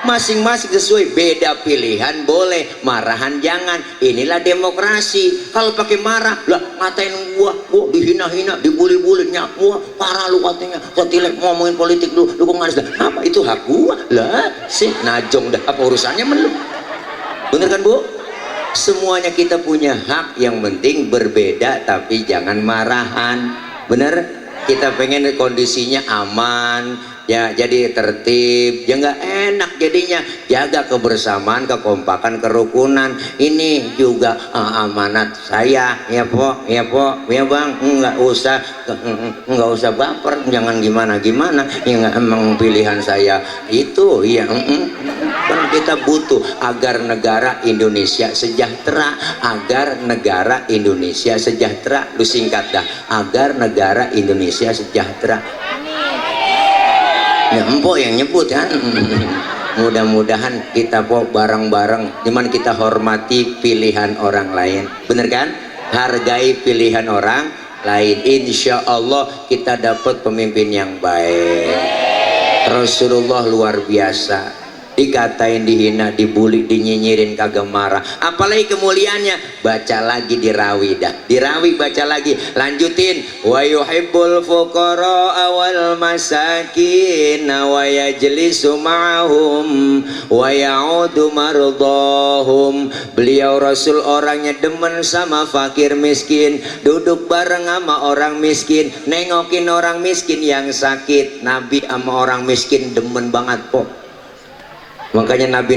S2: Masing-masing sesuai, beda pilihan boleh, marahan jangan. Inilah demokrasi. Kalau pakai marah lah, ngatain gua dihina-hina, dibully-bully, wah parah lu katanya, Tile ngomongin politik lu kok Anies, apa itu hak gua lah sih, najong dah, apa urusannya men lu, bener kan bu? Semuanya kita punya hak, yang penting berbeda tapi jangan marahan, bener? Kita pengen kondisinya aman ya, jadi tertib ya, nggak enak jadinya. Jaga kebersamaan, kekompakan, kerukunan, ini juga amanat saya ya po ya bang. Nggak usah baper, jangan gimana ya, nggak, emang pilihan saya itu ya. Karena kita butuh agar negara Indonesia sejahtera, lu singkat dah, agar negara Indonesia sejahtera. Ya empok yang nyebut kan. Mudah-mudahan kita po bareng-bareng cuman kita hormati pilihan orang lain, bener kan? Hargai pilihan orang lain, insya Allah kita dapat pemimpin yang baik. Rasulullah luar biasa, dikatain, dihina, dibully, dinyinyirin kagak marah, apalagi kemuliaannya. Baca lagi dirawi dah, dirawi baca lagi, lanjutin. Wa yuhibbul fuqara wal masakin wa yajlisu ma'hum wa ya'udu mardahum. Beliau Rasul orangnya demen sama fakir miskin, duduk bareng sama orang miskin, nengokin orang miskin yang sakit. Nabi sama orang miskin demen banget po. Makanya nabi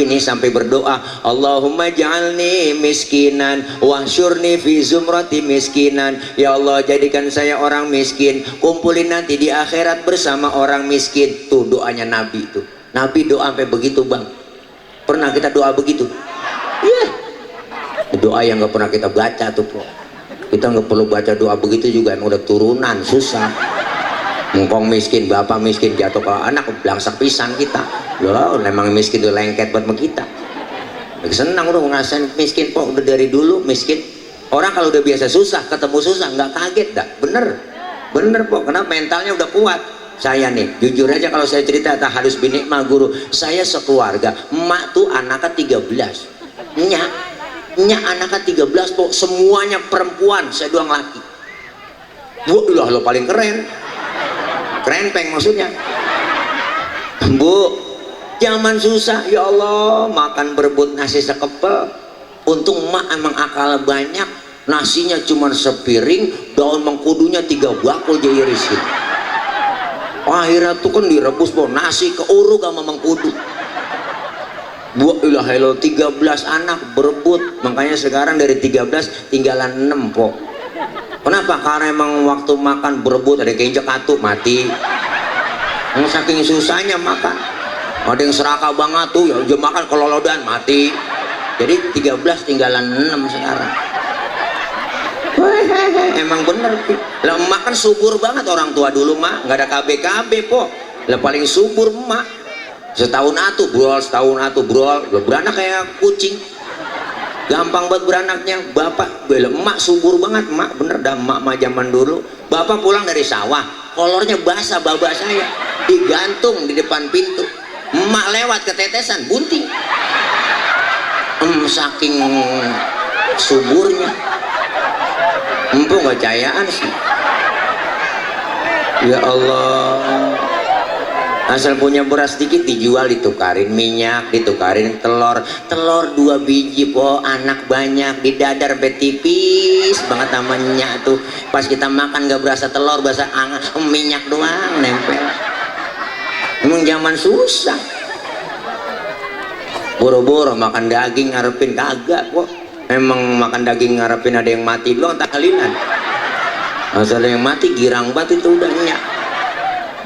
S2: nih sampai berdoa, Allahumma ja'alni miskinan wahsyurni fi zumrati miskinan. Ya Allah, jadikan saya orang miskin, kumpulin nanti di akhirat bersama orang miskin. Tuh doanya Nabi tuh. Nabi doa sampai begitu bang. Pernah kita doa begitu? Iya. Doa yang gak pernah kita baca tuh bro. Kita gak perlu baca doa begitu juga, yang udah turunan susah. Mungkong miskin, bapak miskin, jatuh ke anak, belangsak pisan kita. Loh, memang miskin itu lengket buat kita. Senang udah ngerasain miskin kok, udah dari dulu miskin. Orang kalau udah biasa susah, ketemu susah, nggak kaget dah. Bener kok, karena mentalnya udah kuat. Saya nih, jujur aja kalau saya cerita, tak harus binik mah guru. Saya sekeluarga, emak tuh anaknya 13. Nyak anaknya 13 kok, semuanya perempuan, saya doang laki. Wah, lo paling keren. Kerempeng maksudnya. Bu, zaman susah ya Allah, makan berebut nasi sekepel. Untung emak emang akal banyak, nasinya cuma sepiring, daun mengkudunya 3 bakul jadi irisin. Akhirnya tuh kan direbus po, nasi keuruk sama mengkudu. Bu ilaha 13 anak berebut, makanya sekarang dari 13 tinggalan 6 po. Kenapa? Karena emang waktu makan berebut, ada yang keinjek atu mati. Saking susahnya makan. Ada yang serakah banget tuh, ya udah makan kelolodan mati. Jadi 13 tinggalan 6 sekarang. Emang bener lah, makan subur banget orang tua dulu mak, nggak ada KB po. Lah paling subur emak. Setahun atu brol, beranak kayak kucing. Gampang buat beranaknya. Bapak bela emak subur banget, emak bener dah, emak zaman dulu. Bapak pulang dari sawah, kolornya basah baba saya, digantung di depan pintu. Emak lewat ketetesan bunting. Saking suburnya. Empuk gak cayaan sih. Ya Allah. Asal punya beras sedikit dijual, ditukarin minyak, ditukarin telur 2 biji po, anak banyak, di dadar betipis banget namanya tuh. Pas kita makan gak berasa telur, berasa minyak doang nempel. Emang zaman susah. Boro-boro makan daging ngarepin kagak kok. Emang makan daging ngarepin ada yang mati doang tahlilan. Asal ada yang mati girang banget itu udah nyak.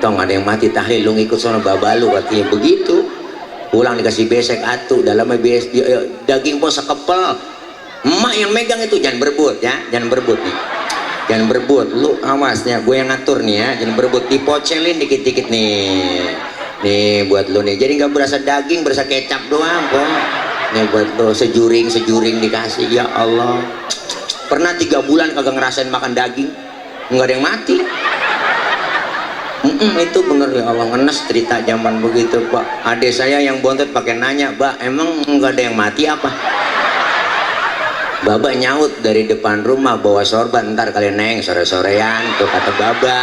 S2: Tong ada yang mati tahlil, lu ngikut sono babalu katanya begitu. Pulang dikasih besek atu, dalamnya daging po sekepel. Emak yang megang itu, jangan berebut ya, jangan berebut nih. Jangan berebut, lu awasnya, gue yang ngatur nih ya, jangan berebut, dipocelin dikit-dikit nih. Nih buat lu nih, jadi nggak berasa daging, berasa kecap doang po. Nih buat lu, sejuring dikasih. Ya Allah, pernah 3 bulan kagak ngerasain makan daging, nggak ada yang mati. Itu bener ya Allah, ngenes cerita zaman begitu pak. Adik saya yang bontot pakai nanya, Mbak emang nggak ada yang mati apa? Baba nyaut dari depan rumah bawa sorban, ntar kalian neng sore-sorean tuh kata Baba.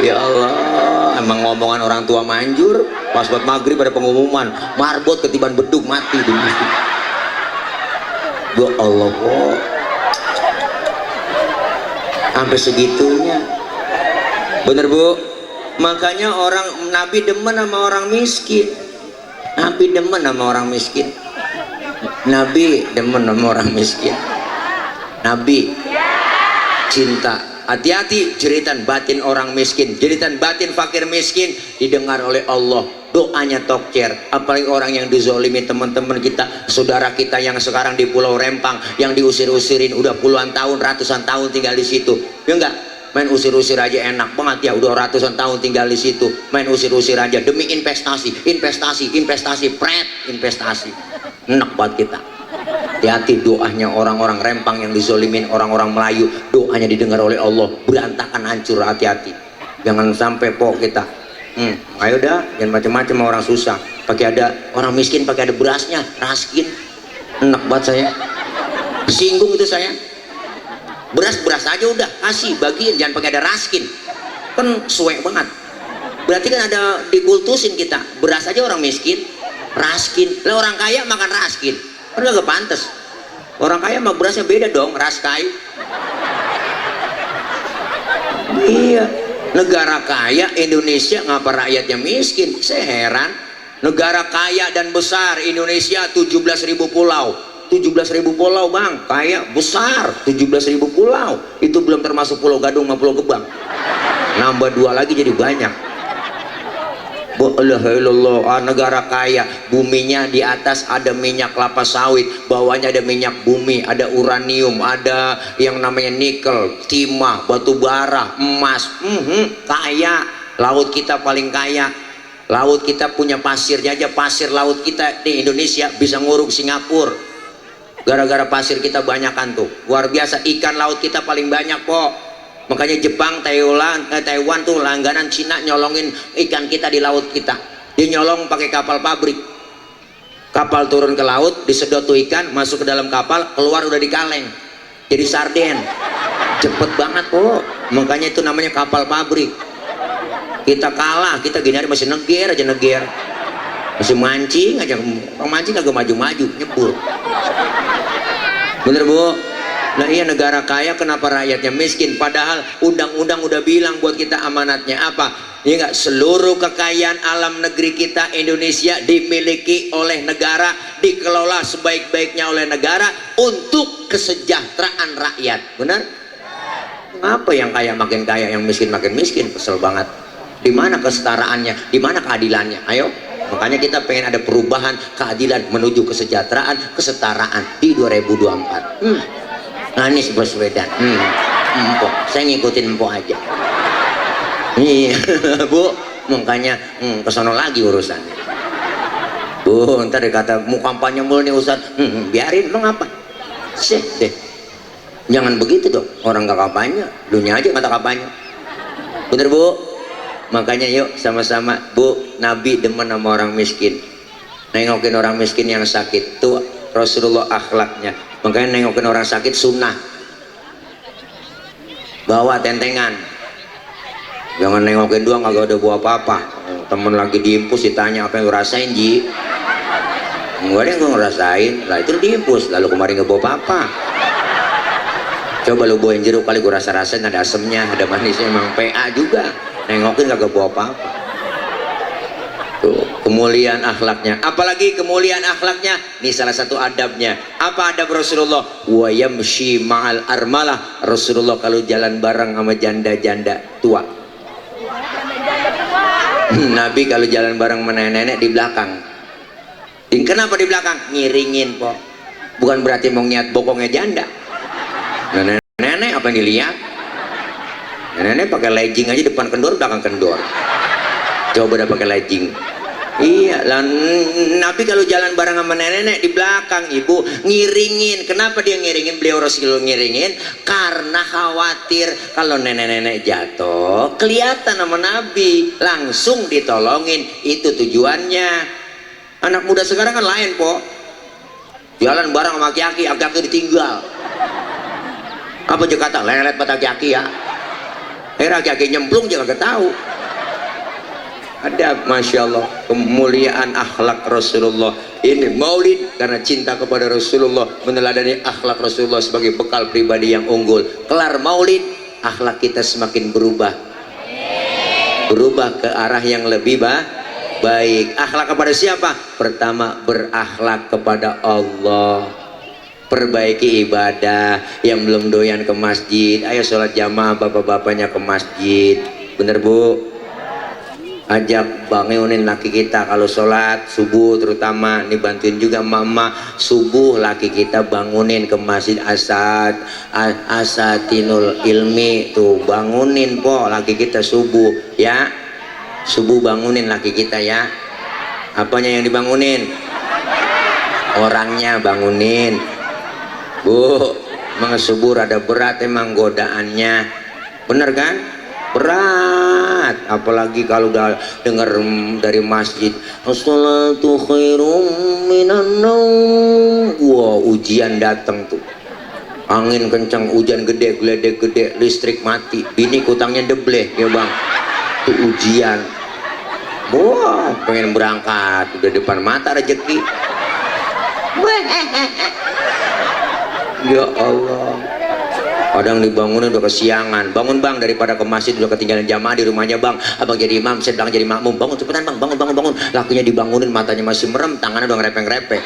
S2: Ya Allah, emang ngomongan orang tua manjur. Pas buat maghrib ada pengumuman, marbot ketiban beduk mati di masjid. Ya Allah kok sampai segitunya. Bener bu, makanya orang Nabi demen sama orang miskin. Nabi demen sama orang miskin. Nabi demen sama orang miskin. Nabi cinta. Hati-hati jeritan batin orang miskin, jeritan batin fakir miskin didengar oleh Allah. Doanya tokcer. Apalagi orang yang dizolimi, teman-teman kita, saudara kita yang sekarang di Pulau Rempang, yang diusir-usirin udah puluhan tahun, ratusan tahun tinggal di situ. Ya enggak? main usir-usir aja enak banget ya, udah ratusan tahun tinggal di situ, main usir-usir aja demi investasi, pret, investasi. Enak banget kita. Hati-hati doanya orang-orang Rempang yang dizolimin orang-orang Melayu, doanya didengar oleh Allah, berantakan hancur, hati-hati. Jangan sampai kita. Ayo dah, jangan macam-macam orang susah. Pakai ada orang miskin, pakai ada berasnya, raskin. Enak banget saya. Singgung itu saya. Beras aja udah kasih, bagiin, jangan pakai ada raskin. Kan suek banget. Berarti kan ada dikultusin kita. Beras aja orang miskin, raskin. Lah orang kaya makan raskin. Kan gak pantas. Orang kaya sama berasnya beda dong, raskai. Iya. Negara kaya Indonesia, ngapa rakyatnya miskin? Saya heran. Negara kaya dan besar Indonesia, 17.000 pulau. 17.000 pulau bang, kaya besar. 17.000 pulau. Itu belum termasuk Pulau Gadung sama Pulau Gebang. Nambah 2 lagi jadi banyak. Negara kaya, buminya di atas ada minyak kelapa sawit, bawahnya ada minyak bumi, ada uranium, ada yang namanya nikel, timah, batu bara, emas. Kaya. Laut kita paling kaya. Laut kita punya pasirnya aja, pasir laut kita di Indonesia bisa nguruk Singapura. Gara-gara pasir kita banyakan tuh, luar biasa. Ikan laut kita paling banyak kok. Makanya Jepang, Taiwan tuh langganan Cina nyolongin ikan kita di laut kita. Dia nyolong pakai kapal pabrik. Kapal turun ke laut, disedot tuh ikan, masuk ke dalam kapal, keluar udah di kaleng. Jadi sarden. Cepet banget kok. Makanya itu namanya kapal pabrik. Kita kalah, kita gini masih neger aja neger. Masih mancing aja, mancing agak maju-maju, nyebur. Bener Bu? Nah iya, negara kaya kenapa rakyatnya miskin? Padahal undang-undang udah bilang buat kita amanatnya apa? Ya enggak, seluruh kekayaan alam negeri kita Indonesia dimiliki oleh negara, dikelola sebaik-baiknya oleh negara untuk kesejahteraan rakyat. Benar? Ngapa yang kaya makin kaya, yang miskin makin miskin? Kesel banget. Di mana kesetaraannya? Di mana keadilannya? Ayo. Makanya kita pengen ada perubahan, keadilan menuju kesejahteraan, kesetaraan di 2024. Anies Baswedan. Empok. Saya ngikutin empok aja. Iya, Bu. Makanya kesono lagi urusannya. Bu, ntar dikata mau kampanye mulu nih Ustaz. Biarin, emang apa? Sih deh. Jangan begitu dong. Orang gak kampanye, dunia aja kata kampanye. Bener Bu? Makanya yuk sama-sama, Bu, Nabi demen sama orang miskin. Nengokin orang miskin yang sakit. Tuh Rasulullah akhlaknya. Makanya nengokin orang sakit sunnah. Bawa tentengan. Jangan nengokin doang kagak ada buah apa-apa. Temen lagi diimpus ditanya apa yang lu rasain, Ji? Enggak ada yang gue ngerasain. Lah itu diimpus, lalu kemarin gak bawa apa-apa. Coba lu bawain jeruk kali gue rasa-rasain ada asemnya, ada manisnya, emang PA juga. Nengokin kagak bawa apa-apa. Tuh, kemuliaan akhlaknya. Apalagi kemuliaan akhlaknya, ini salah satu adabnya. Apa adab Rasulullah? Wa yamshi ma'al armalah. Rasulullah kalau jalan bareng sama janda-janda tua. Nabi kalau jalan bareng sama nenek-nenek di belakang. Kenapa di belakang? Ngiringin kok. Bukan berarti mau niat bokongnya janda. Nenek-nenek apa yang dilihat? Nenek pakai legging aja depan kendor, belakang kendor. Coba udah pakai legging. Iya lah, Nabi kalau jalan bareng sama nenek di belakang, ibu ngiringin. Kenapa dia ngiringin? Beliau Rasulullah ngiringin karena khawatir kalau nenek-nenek jatuh kelihatan sama Nabi, langsung ditolongin. Itu tujuannya. Anak muda sekarang kan lain po, jalan bareng sama aki-aki, aki-aki ditinggal. Apa juga kata lelet pada aki-aki ya? Aki-aki nyemplung juga gak tahu. Ada, Masya Allah, kemuliaan akhlak Rasulullah. Ini maulid karena cinta kepada Rasulullah, meneladani akhlak Rasulullah sebagai bekal pribadi yang unggul. Kelar maulid, akhlak kita semakin berubah ke arah yang lebih baik. Akhlak kepada siapa? Pertama, berakhlak kepada Allah. Perbaiki ibadah. Yang belum doyan ke masjid, ayo sholat jamaah bapak-bapaknya ke masjid. Bener Bu? ajak bangunin laki kita kalau sholat subuh, terutama nih bantuin juga mama subuh laki kita bangunin ke masjid Asatinul Ilmi tuh, bangunin po laki kita subuh ya, subuh bangunin laki kita ya. Apanya yang dibangunin? Orangnya bangunin. Bu, emang subuh rada berat emang godaannya, bener kan? Berat, apalagi kalau udah dengar dari masjid as-salatu khairum minan naum. Wah, ujian datang tuh, angin kencang, hujan gede, geledek gede, listrik mati, bini kutangnya debleh ya bang, tuh ujian. Wah, pengen berangkat udah depan mata rezeki. Ya Allah, kadang dibangunin udah kesiangan, bangun bang, daripada ke masjid udah ketinggalan jamaah di rumahnya bang, abang jadi imam, sedang jadi makmum, bangun cepetan bang, bangun, lakinya dibangunin, matanya masih merem, tangannya udah ngerepeng-repeng,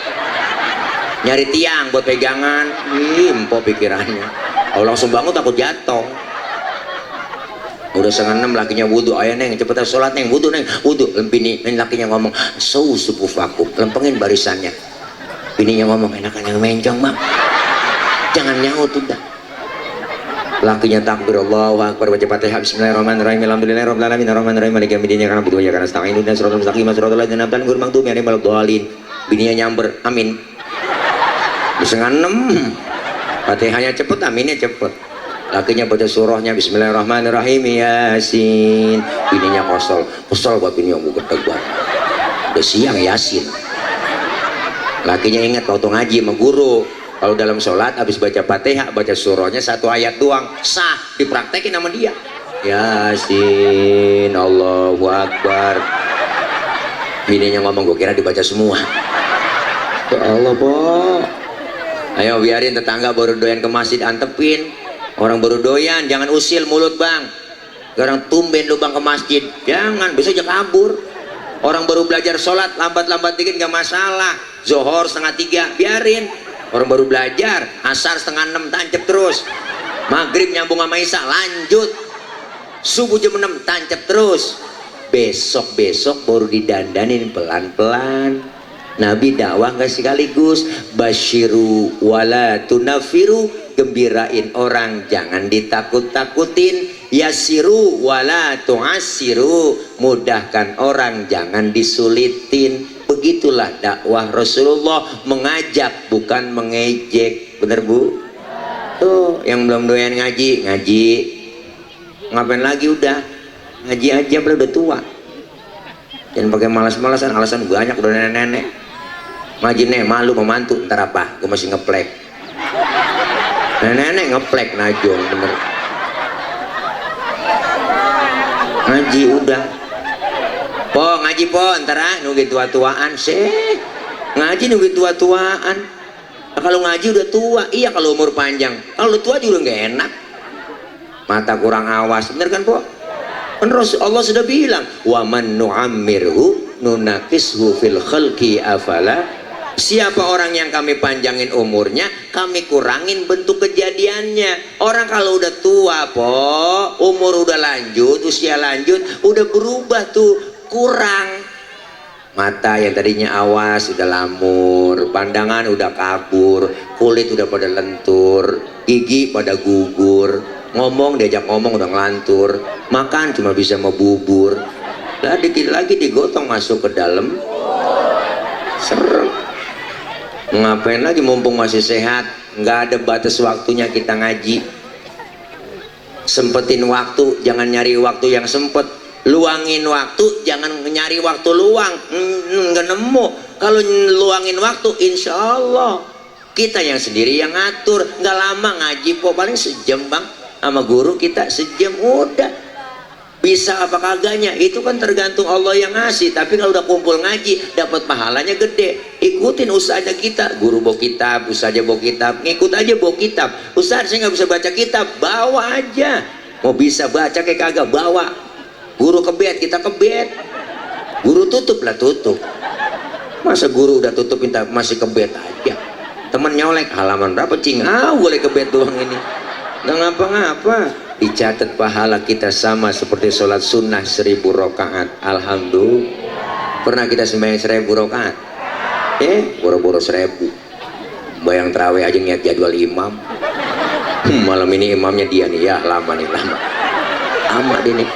S2: nyari tiang buat pegangan, empok pikirannya. Kalau langsung bangun takut jatuh. Udah 5:30 lakinya wudhu, ayah neng cepetan sholat neng, wudhu neng, wudhu. Bini neng lakinya ngomong sufufakum, lempengin barisannya. Bininya ngomong enakan yang mencong bang, jangan nyaut udah. Lakinya takbir, Allahu Akbar, baca Fatihah, bismillahirrahmanirrahim, alhamdulillahirabbil alamin, arrahmanirrahim, maliki yaumiddin, iyyaka na'budu wa iyyaka nasta'in, ihdinas siratal mustaqim, siratal ladzina an'amta 'alaihim ghairil maghdubi 'alaihim waladdallin. Bininya nyamber, amin. Di 5:30 Fatihahnya cepet, aminnya cepet. Lakinya baca surahnya, bismillahirrahmanirrahim, Yasin. Bininya kesel buat bini yang gede banget. Udah siang Yasin. Lakinya ingat waktu ngaji sama guru, kalau dalam sholat habis baca Fatihah, baca surahnya 1 ayat doang, sah, dipraktekin sama dia. Yasin, Allahu Akbar. Bininya ngomong, gue kira dibaca semua. Ya Allah, po. Ayo biarin tetangga baru doyan ke masjid antepin. Orang baru doyan, jangan usil mulut bang. Sekarang tumben lu bang ke masjid, jangan, besok aja kabur. Orang baru belajar sholat, lambat-lambat dikit gak masalah. Zohor 2:30, biarin. Orang baru belajar, asar 5:30 tancap terus. Maghrib nyambung sama isya, lanjut. Subuh jam 6 tancap terus. Besok baru didandanin pelan-pelan. Nabi dakwah gak sekaligus, basyiru wala tunafiru, gembirain orang jangan ditakut-takutin, yasiru wala tu'asiru, mudahkan orang jangan disulitin. Begitulah dakwah Rasulullah, mengajak bukan mengejek. Bener bu? Tuh yang belum doyan ngaji, ngapain lagi, udah ngaji aja, udah tua. Jangan pakai malas-malasan, alasan banyak udah nenek-nenek. Ngaji nih malu memantu, ntar apa? Gue masih ngeplek. Nenek ngeplek najong bener. Ngaji udah. Po ngaji po, ntar nunggu tua-tuaan sih. Ngaji nunggu tua-tuaan. Nah, kalau ngaji udah tua, iya kalau umur panjang. Kalau udah tua juga nggak enak. Mata kurang awas, bener kan po? Kan Allah sudah bilang, wa man nu'ammirhu nunakishu fil khalqi afala. Siapa orang yang kami panjangin umurnya, kami kurangin bentuk kejadiannya. Orang kalau udah tua po, umur udah lanjut, usia lanjut, udah berubah tuh, kurang. Mata yang tadinya awas udah lamur, pandangan udah kabur, kulit udah pada lentur, gigi pada gugur, ngomong diajak ngomong udah ngelantur, makan cuma bisa mau bubur. Lah dikit lagi digotong masuk ke dalam, serem. Ngapain lagi mumpung masih sehat, nggak ada batas waktunya kita ngaji. Sempetin waktu, jangan nyari waktu yang sempet. Luangin waktu, jangan nyari waktu luang, nggak nemu. Kalau luangin waktu, insya Allah kita yang sendiri yang ngatur. Nggak lama ngaji po, paling sejam bang, sama guru kita sejam udah. Bisa apa kagaknya itu kan tergantung Allah yang ngasih. Tapi kalau udah kumpul ngaji dapat pahalanya gede. Ikutin usahanya kita, guru bawa kitab, ustaznya bawa kitab, ngikut aja bawa kitab. Ustaz saya nggak bisa baca kitab, bawa aja. Mau bisa baca kayak kagak, bawa. Guru kebet, kita kebet. Guru tutup lah, tutup. Masa guru udah tutup minta masih kebet aja. Temen nyolek, halaman berapa cing, boleh kebet doang ini, nggak ngapa-ngapa.
S1: dicatat pahala kita sama seperti sholat sunnah 1000 rakaat. Alhamdulillah. Pernah kita sembahyang 1000 rakaat? Boro-boro 1000. Bayang terawih aja niat jadwal imam. Malam ini imamnya dia nih, ya lama nih, lama dia nih,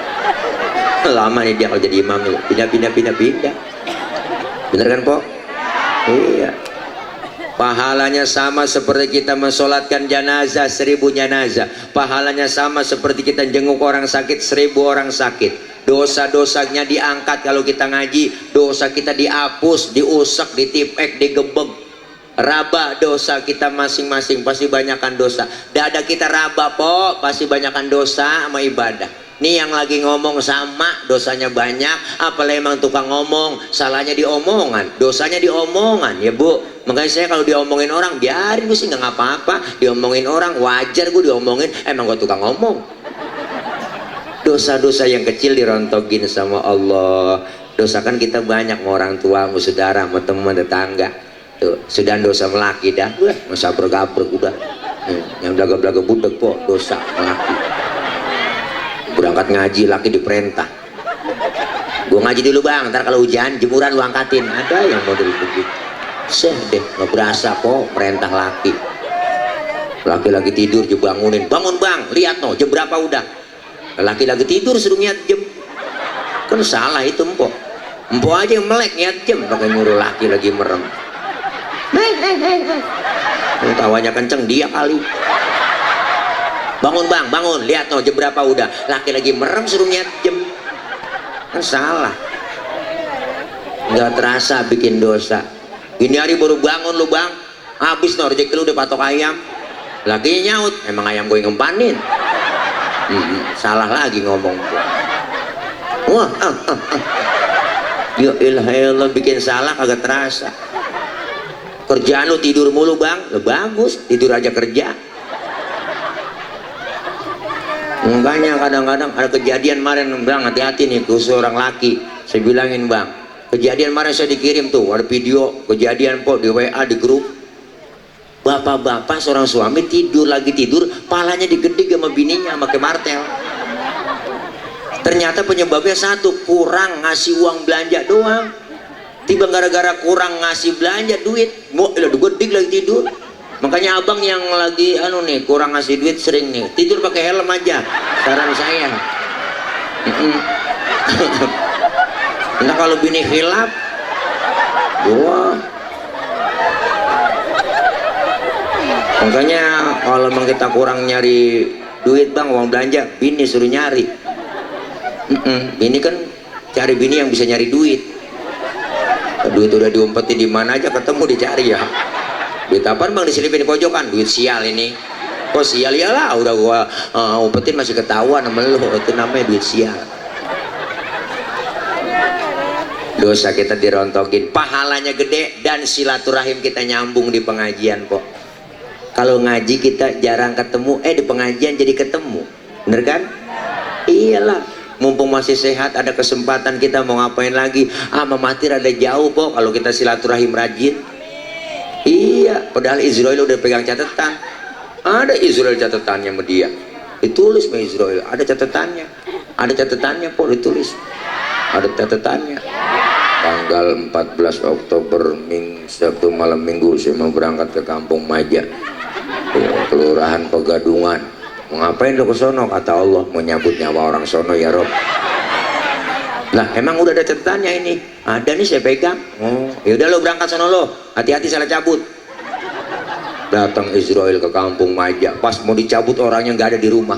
S1: lama nih dia kalau jadi imam nih, pindah. Bener kan po? Iya. Pahalanya sama seperti kita mensolatkan jenazah 1000 jenazah. Pahalanya sama seperti kita jenguk orang sakit 1000 orang sakit. Dosa-dosanya diangkat kalau kita ngaji. Dosa kita dihapus, diusek, ditipek, digebeg. Raba dosa kita masing-masing, pasti banyakkan dosa. Dada kita raba po, pasti banyakkan dosa sama ibadah. Nih yang lagi ngomong sama dosanya banyak, apalagi emang tukang ngomong, salahnya di omongan, dosanya di omongan ya bu. Makanya saya kalau diomongin orang biarin, gue sih nggak ngapa-apa. Diomongin orang wajar, gue diomongin, emang gue tukang ngomong. Dosa-dosa yang kecil dirontokin sama Allah. Dosa kan kita banyak, sama orang tua, sama saudara, sama teman, tetangga. Tuh, sudah dosa melaki dah, masa bergabrek udah. Yang belaga-belaga budek po, dosa melaki. Berangkat ngaji laki diperintah. Gua ngaji dulu bang, ntar kalau hujan jemuran lu angkatin. Ada yang model begitu. Seh deh, nggak berasa po, perintah laki. Laki lagi tidur dibangunin, bangun bang, lihat no, jam berapa udah. Laki lagi tidur suruh niat jam. Kan salah itu empok. Empok aja yang melek niat jam, pakai nyuruh laki lagi merem. Tawanya kenceng dia kali. Bangun bang, bangun, lihat no, jam berapa udah. Laki lagi merem suruh niat jam. Kan salah. Nggak terasa bikin dosa. Gini hari baru bangun lu bang, habis no rezeki lu udah patok ayam. Lagi nyaut, emang ayam gue ngempanin. Salah lagi ngomong. Wah, ya ilah bikin salah kagak terasa. Kerjaan lu tidur mulu bang, bagus, tidur aja kerja. Makanya kadang-kadang ada kejadian kemarin bang, hati-hati nih khusus orang laki. Saya bilangin bang, kejadian kemarin saya dikirim tuh, ada video kejadian po di WA di grup. Bapak-bapak seorang suami tidur, lagi tidur, palanya digedik sama bininya pakai martel. Ternyata penyebabnya satu, kurang ngasih uang belanja doang. Tiba gara-gara kurang ngasih belanja duit, gedik lagi tidur. Makanya abang yang lagi nih kurang ngasih duit sering nih tidur pakai helm aja, saran saya. Nah kalau bini hilap, wah. Makanya kalau memang kita kurang nyari duit bang, uang belanja, bini suruh nyari. Bini kan cari bini yang bisa nyari duit. Duit udah diumpetin di mana aja ketemu dicari ya. Duit apaan bang diselipin di pojokan? Duit sial ini. Kok sial ya lah, udah gua umpetin masih ketahuan sama lu, itu namanya duit sial. Dosa kita dirontokin, pahalanya gede dan silaturahim kita nyambung di pengajian kok. Kalau ngaji kita jarang ketemu, di pengajian jadi ketemu, bener kan? Iyalah. Mumpung masih sehat, ada kesempatan kita mau ngapain lagi. Mati rada jauh kok kalau kita silaturahim rajin. Iya, padahal Israel udah pegang catatan. Ada Israel catatannya sama dia. Ditulis sama Israel, ada catatannya. Ada catatannya kok ditulis. Ada catatannya. Tanggal 14 Oktober Sabtu malam Minggu saya mau berangkat ke Kampung Maja, Kelurahan Pegadungan. Mau ngapain lo ke sono? Kata Allah, mau nyambut nyawa orang sono ya Rob. Lah emang udah ada catatannya ini. Ada nih saya pegang. Oh, ya udah lo berangkat sono lo. Hati-hati salah cabut. Datang Israel ke Kampung Maja. Pas mau dicabut orangnya nggak ada di rumah.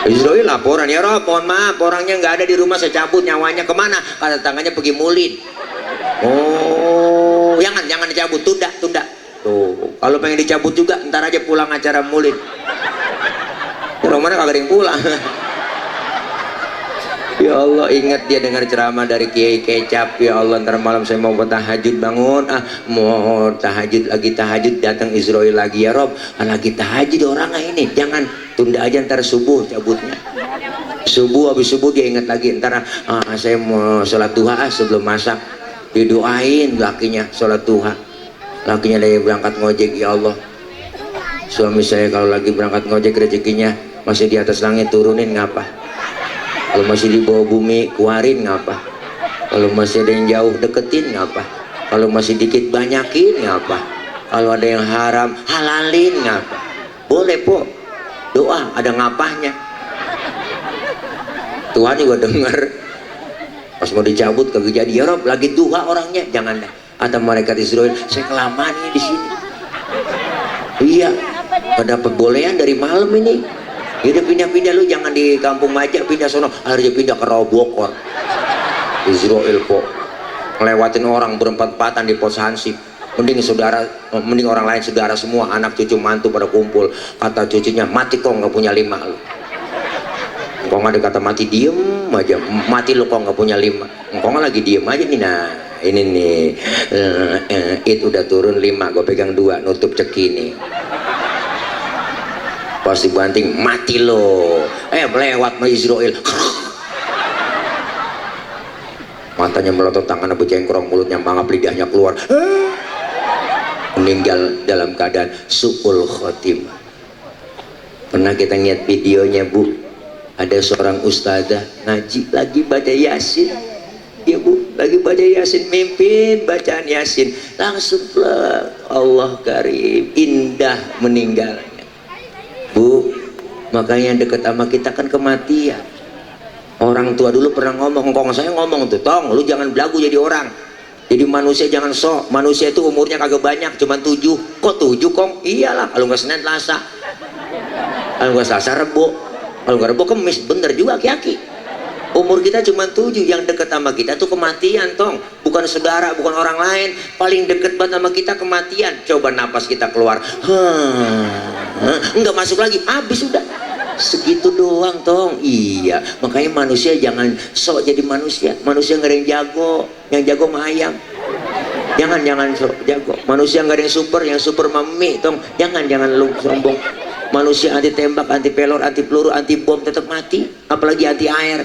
S1: Israel laporan, ya Rob, mohon maaf orangnya nggak ada di rumah, saya cabut nyawanya. Kemana? Kata tangannya pergi mulin. Oh, jangan dicabut, tunda. Tuh, kalau pengen dicabut juga, ntar aja pulang acara mulin. Orang mana kagak ada yang pulang. Ya Allah, ingat dia dengar ceramah dari Kiai Kecap. Ya Allah, ntar malam saya mau tahajud bangun. Mau tahajud datang Israel lagi ya Rob. Lagi tahajud orang ini, jangan tunda aja ntar subuh cabutnya. Subuh, habis subuh dia ingat lagi ntar saya mau sholat duha sebelum masak. Didoain lakinya sholat duha. Lakinya dari berangkat ngojek, ya Allah Suami saya kalau lagi berangkat ngojek rezekinya masih di atas langit turunin ngapa? Kalau masih di bawah bumi keluarin ngapa? Kalau masih ada yang jauh deketin ngapa? Kalau masih dikit banyakin ngapa? Kalau ada yang haram halalin ngapa? Boleh po, doa ada ngapahnya. Tuhan juga dengar. Pas mau dicabut kagak jadi, ya Rob lagi duha orangnya, jangan dah. Atau malaikat Israel, saya kelamaan nih di sini. Iya, gak dapat bolehan dari malam ini. Ya udah pindah-pindah lu, jangan di Kampung Majak, pindah sono, akhirnya pindah ke Rawabokor. Israel kok ngelewatin orang berempat-empatan di pos Hansip. Mending orang lain saudara semua, anak cucu mantu pada kumpul. Kata cucunya, mati kok nggak punya 5 lu. Kok nggak ada kata mati, diem aja. Mati lu kok nggak punya 5. Kok nggak lagi diem aja nih. Nah ini nih, itu udah turun 5, gue pegang 2, nutup cekini. Pas dibanting, mati lo. Melewat sama Israel. Matanya melotot, tangannya becengkrong, mulutnya mangap, lidahnya keluar. Meninggal dalam keadaan su'ul khotimah. Pernah kita lihat videonya Bu, ada seorang ustazah ngaji lagi baca Yasin. Ya Bu, lagi baca Yasin, mimpin bacaan Yasin, langsung plek, Allah karim, indah meninggalnya. Bu, makanya deket sama kita kan kematian. Orang tua dulu pernah ngomong, engkong saya ngomong tuh, tong lu jangan belagu jadi orang, jadi manusia jangan sok. Manusia itu umurnya kagak banyak, cuman 7. Kok 7 kong? Iyalah, kalau nggak Senin Selasa, kalau nggak Selasa Rebo, kalau nggak Rebo Kemis, bener juga aki-aki. Umur kita cuma 7, yang deket sama kita tuh kematian tong, bukan saudara, bukan orang lain. Paling deket banget sama kita kematian. Coba napas kita keluar, nggak masuk lagi, habis sudah. Segitu doang tong. Iya, makanya manusia jangan sok jadi manusia. Manusia nggak ada yang jago, yang jago mah ayam. Jangan sok jago. Manusia nggak ada yang super mami tong. Jangan lu sombong. Manusia anti tembak, anti pelor, anti peluru, anti bom tetap mati. Apalagi anti air.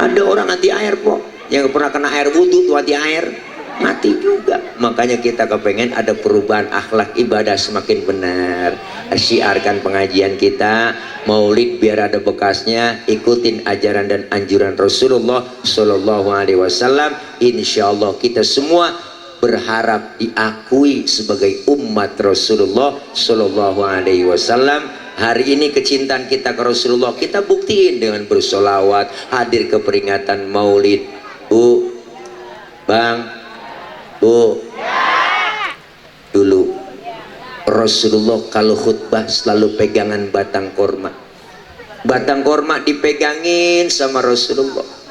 S1: Ada orang anti air kok, yang pernah kena air wudhu tuh anti air, mati juga. Makanya kita kepengen ada perubahan akhlak ibadah semakin benar. Syiarkan pengajian kita, maulid biar ada bekasnya, ikutin ajaran dan anjuran Rasulullah Shallallahu Alaihi Wasallam. Insya Allah kita semua berharap diakui sebagai umat Rasulullah Shallallahu Alaihi Wasallam. Hari ini kecintaan kita ke Rasulullah kita buktiin dengan bersolawat, hadir ke peringatan maulid. Bu, Bang, Bu, dulu Rasulullah kalau khutbah selalu pegangan batang korma. Batang korma dipegangin sama Rasulullah.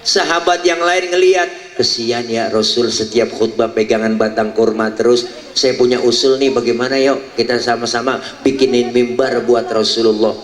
S1: Sahabat yang lain ngelihat, kesian ya Rasul setiap khutbah pegangan batang kurma terus. Saya punya usul nih, bagaimana yuk kita sama-sama bikinin mimbar buat Rasulullah.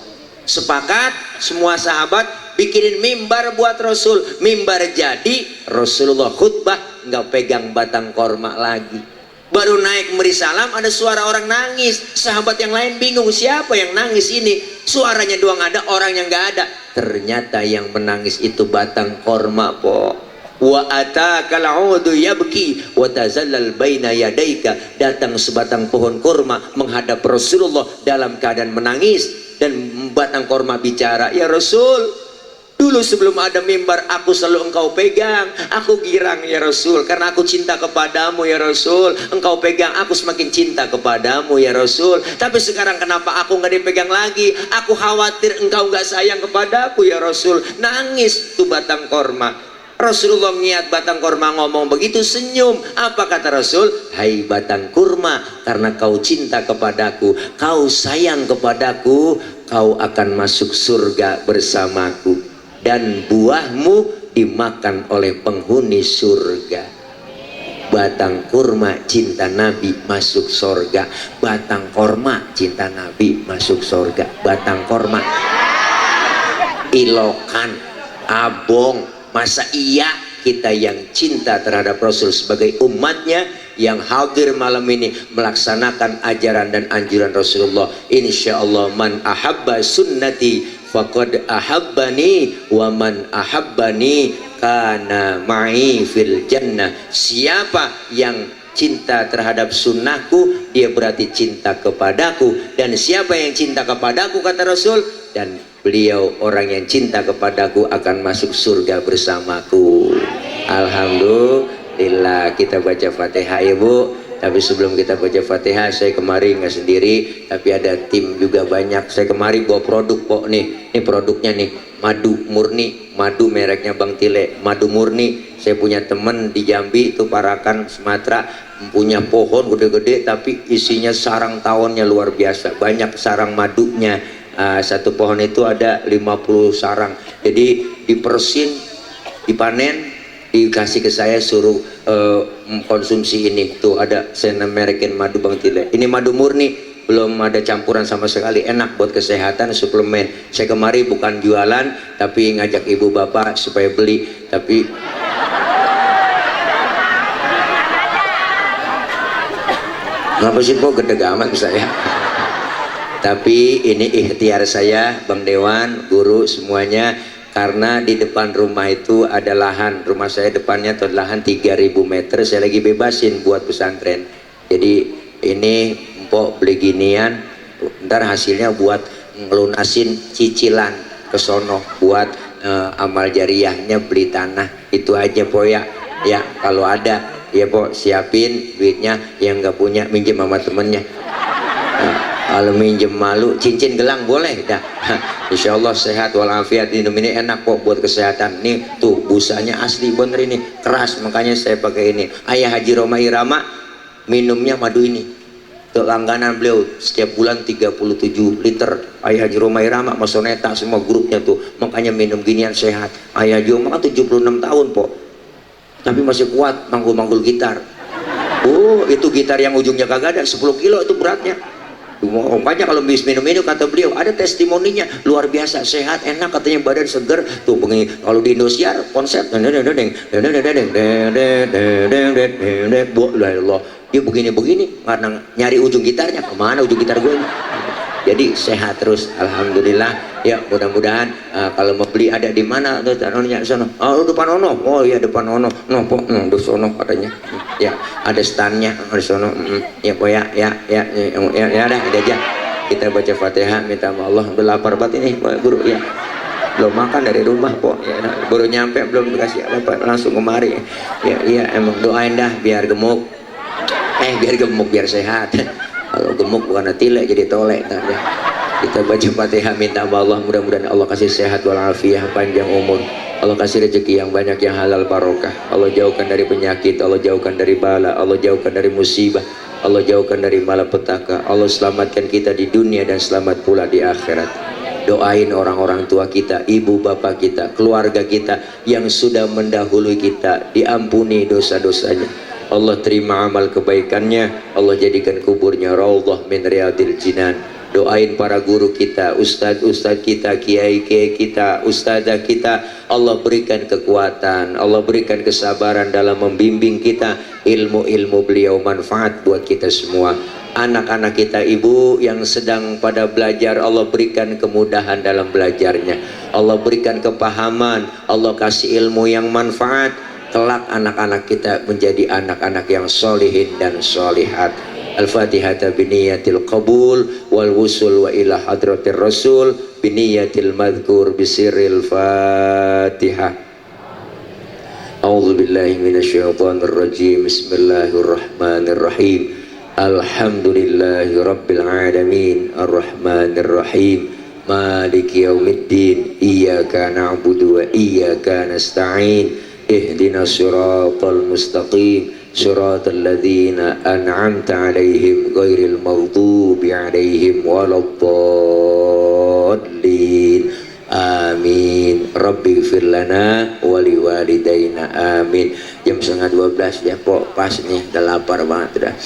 S1: Sepakat semua sahabat bikinin mimbar buat Rasul. Mimbar jadi, Rasulullah khutbah nggak pegang batang kurma lagi. Baru naik memberi salam ada suara orang nangis. Sahabat yang lain bingung, siapa yang nangis ini? Suaranya doang ada, orang yang nggak ada. Ternyata yang menangis itu batang korma po. Wa atakal udu yabki wa tazallal baina yadaika. Datang sebatang pohon korma menghadap Rasulullah dalam keadaan menangis, dan batang korma bicara, ya Rasul, dulu sebelum ada mimbar aku selalu engkau pegang, aku girang ya Rasul, karena aku cinta kepadamu ya Rasul. Engkau pegang, aku semakin cinta kepadamu ya Rasul. Tapi sekarang kenapa aku nggak dipegang lagi? Aku khawatir engkau nggak sayang kepadaku ya Rasul. Nangis tuh batang korma. Rasulullah niat batang korma ngomong begitu, senyum. Apa kata Rasul? Hai batang kurma, karena kau cinta kepadaku, kau sayang kepadaku, kau akan masuk surga bersamaku, dan buahmu dimakan oleh penghuni surga. Batang kurma cinta Nabi masuk surga. Batang korma cinta Nabi masuk surga. Batang korma ilokan, abong. Masa iya kita yang cinta terhadap Rasul sebagai umatnya yang hadir malam ini melaksanakan ajaran dan anjuran Rasulullah. Insya Allah, man ahabba sunnati faqad ahabbani wa man ahabbani kana ma'i fil jannah. Siapa yang
S2: cinta terhadap sunnahku, dia berarti cinta kepadaku. Dan siapa yang cinta kepadaku, kata Rasul, dan beliau orang yang cinta kepadaku akan masuk surga bersamaku. Alhamdulillah. Kita baca Fatihah ya Bu. Tapi sebelum kita baca Fatihah, saya kemari nggak sendiri, tapi ada tim juga banyak. Saya kemari bawa produk kok nih. Ini produknya nih, madu murni, madu mereknya Bang Tile, madu murni. Saya punya temen di Jambi itu Parakan Sumatera, punya pohon gede-gede tapi isinya sarang tawonnya luar biasa, banyak sarang madunya. Satu pohon itu ada 50 sarang. Jadi dipersin, dipanen, dikasih ke saya, suruh konsumsi ini. Tuh ada saya merekin madu Bang Tile. Ini madu murni, belum ada campuran sama sekali, enak buat kesehatan, suplemen. Saya kemari bukan jualan, tapi ngajak ibu bapak supaya beli. Tapi ngapa sih kok gede amat saya? Tapi ini ikhtiar saya, Bang Dewan, guru semuanya, karena di depan rumah itu ada lahan. Rumah saya depannya tuh lahan 3000 meter, saya lagi bebasin buat pesantren. Jadi ini empok beli ginian, ntar hasilnya buat ngelunasin cicilan ke sono, buat amal jariahnya beli tanah. Itu aja po ya. Ya kalau ada ya po siapin duitnya, yang nggak punya minjem sama temennya. Kalau minjem malu, cincin gelang boleh dah. Insya Allah sehat walafiat. Minum ini enak kok buat kesehatan. Nih tuh busanya asli bener ini, keras, makanya saya pakai ini. Ayah Haji Roma Irama minumnya madu ini. Tuh langganan beliau setiap bulan 37 liter. Ayah Haji Roma Irama, Mas Soneta, semua grupnya tuh. Makanya minum ginian sehat. Ayah Haji Roma kan 76 tahun po, tapi masih kuat manggul-manggul gitar. Oh itu gitar yang ujungnya kagak ada, 10 kilo itu beratnya. Makanya kalau minum ini, kata beliau, ada testimoninya luar biasa, sehat, enak, katanya badan seger. Tuh kalau di Indosiar konsep dia begini-begini karena nyari ujung gitarnya, kemana ujung gitar gue. Jadi sehat terus, alhamdulillah. Ya mudah-mudahan kalau mau beli ada di mana tuh tanonnya sana. Oh depan ono. Oh iya depan ono. No po, no di sono katanya. Ya ada standnya di sono. Ya po ya dah ada aja. Kita baca Fatihah, minta sama Allah. Udah lapar banget ini guru ya. Belum makan dari rumah po. Ya, baru nyampe belum dikasih apa langsung kemari. Ya iya emang doain dah biar gemuk. Biar gemuk biar sehat. Kalau gemuk bukan tilek jadi tolek. Nah, ya. Kita baca Fatihah, minta sama Allah, mudah-mudahan Allah kasih sehat walafiat, panjang umur. Allah kasih rezeki yang banyak, yang halal barokah. Allah jauhkan dari penyakit, Allah jauhkan dari bala, Allah jauhkan dari musibah, Allah jauhkan dari malapetaka. Allah selamatkan kita di dunia dan selamat pula di akhirat. Doain orang-orang tua kita, ibu bapak kita, keluarga kita yang sudah mendahului kita, diampuni dosa-dosanya. Allah terima amal kebaikannya, Allah jadikan kuburnya raudhah min riyadil jinan. Doain para guru kita, ustadz kita, kiai-kiai kita, ustadzah kita, Allah berikan kekuatan, Allah berikan kesabaran dalam membimbing kita. Ilmu-ilmu beliau manfaat buat kita semua. Anak-anak kita, ibu yang sedang pada belajar, Allah berikan kemudahan dalam belajarnya, Allah berikan kepahaman, Allah kasih ilmu yang manfaat. Kelak anak-anak kita menjadi anak-anak yang solihin dan solihat. Al-Fatihah biniyatil qabul wal wusul wa ila hadratir rasul biniyatil madhkur bisirril Fatihah. A'udzu billahi minasyaitonir rajim. Bismillahirrahmanirrahim. Alhamdulillahi rabbil alamin arrahmanir rahim maliki yaumiddin iyyaka na'budu wa iyyaka nasta'in ihdinas siratal mustaqim siratal ladzina an'amta 'alaihim ghairil maghdubi 'alaihim waladdallin. Amin. Rabbi ighfir lana wa liwalidayna. Amin. Jam 11:30 ya po, pas nih, udah lapar banget udah.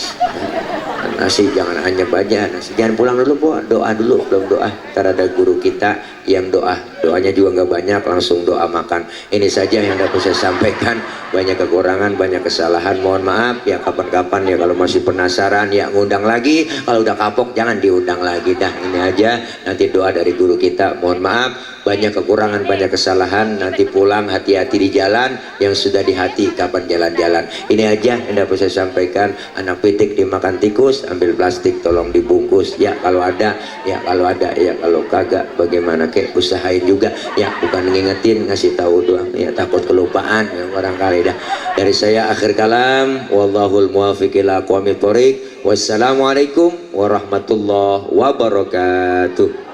S2: Nasi jangan hanya baca nasi, jangan pulang dulu po, doa dulu, belum doa. Ntar ada guru kita yang doanya juga nggak banyak, langsung doa makan. Ini saja yang dapat saya sampaikan. Banyak kekurangan, banyak kesalahan, mohon maaf ya. Kapan-kapan ya kalau masih penasaran ya ngundang lagi, kalau udah kapok jangan diundang lagi dah. Ini aja, nanti doa dari guru kita, mohon maaf.
S1: banyak kekurangan, banyak kesalahan. Nanti pulang hati-hati di jalan, yang sudah di hati kapan jalan-jalan. Ini aja yang dapat saya sampaikan. Anak pitik dimakan tikus, ambil plastik tolong dibungkus ya kalau ada, ya kalau ada, ya kalau kagak bagaimana, kek usahain juga ya, bukan ngingetin, ngasih tahu doang ya, takut kelupaan ya, barangkali dah. Dari saya akhir kalam, wallahul muwaffiq ila aqwamit thoriq. Wassalamualaikum warahmatullahi wabarakatuh.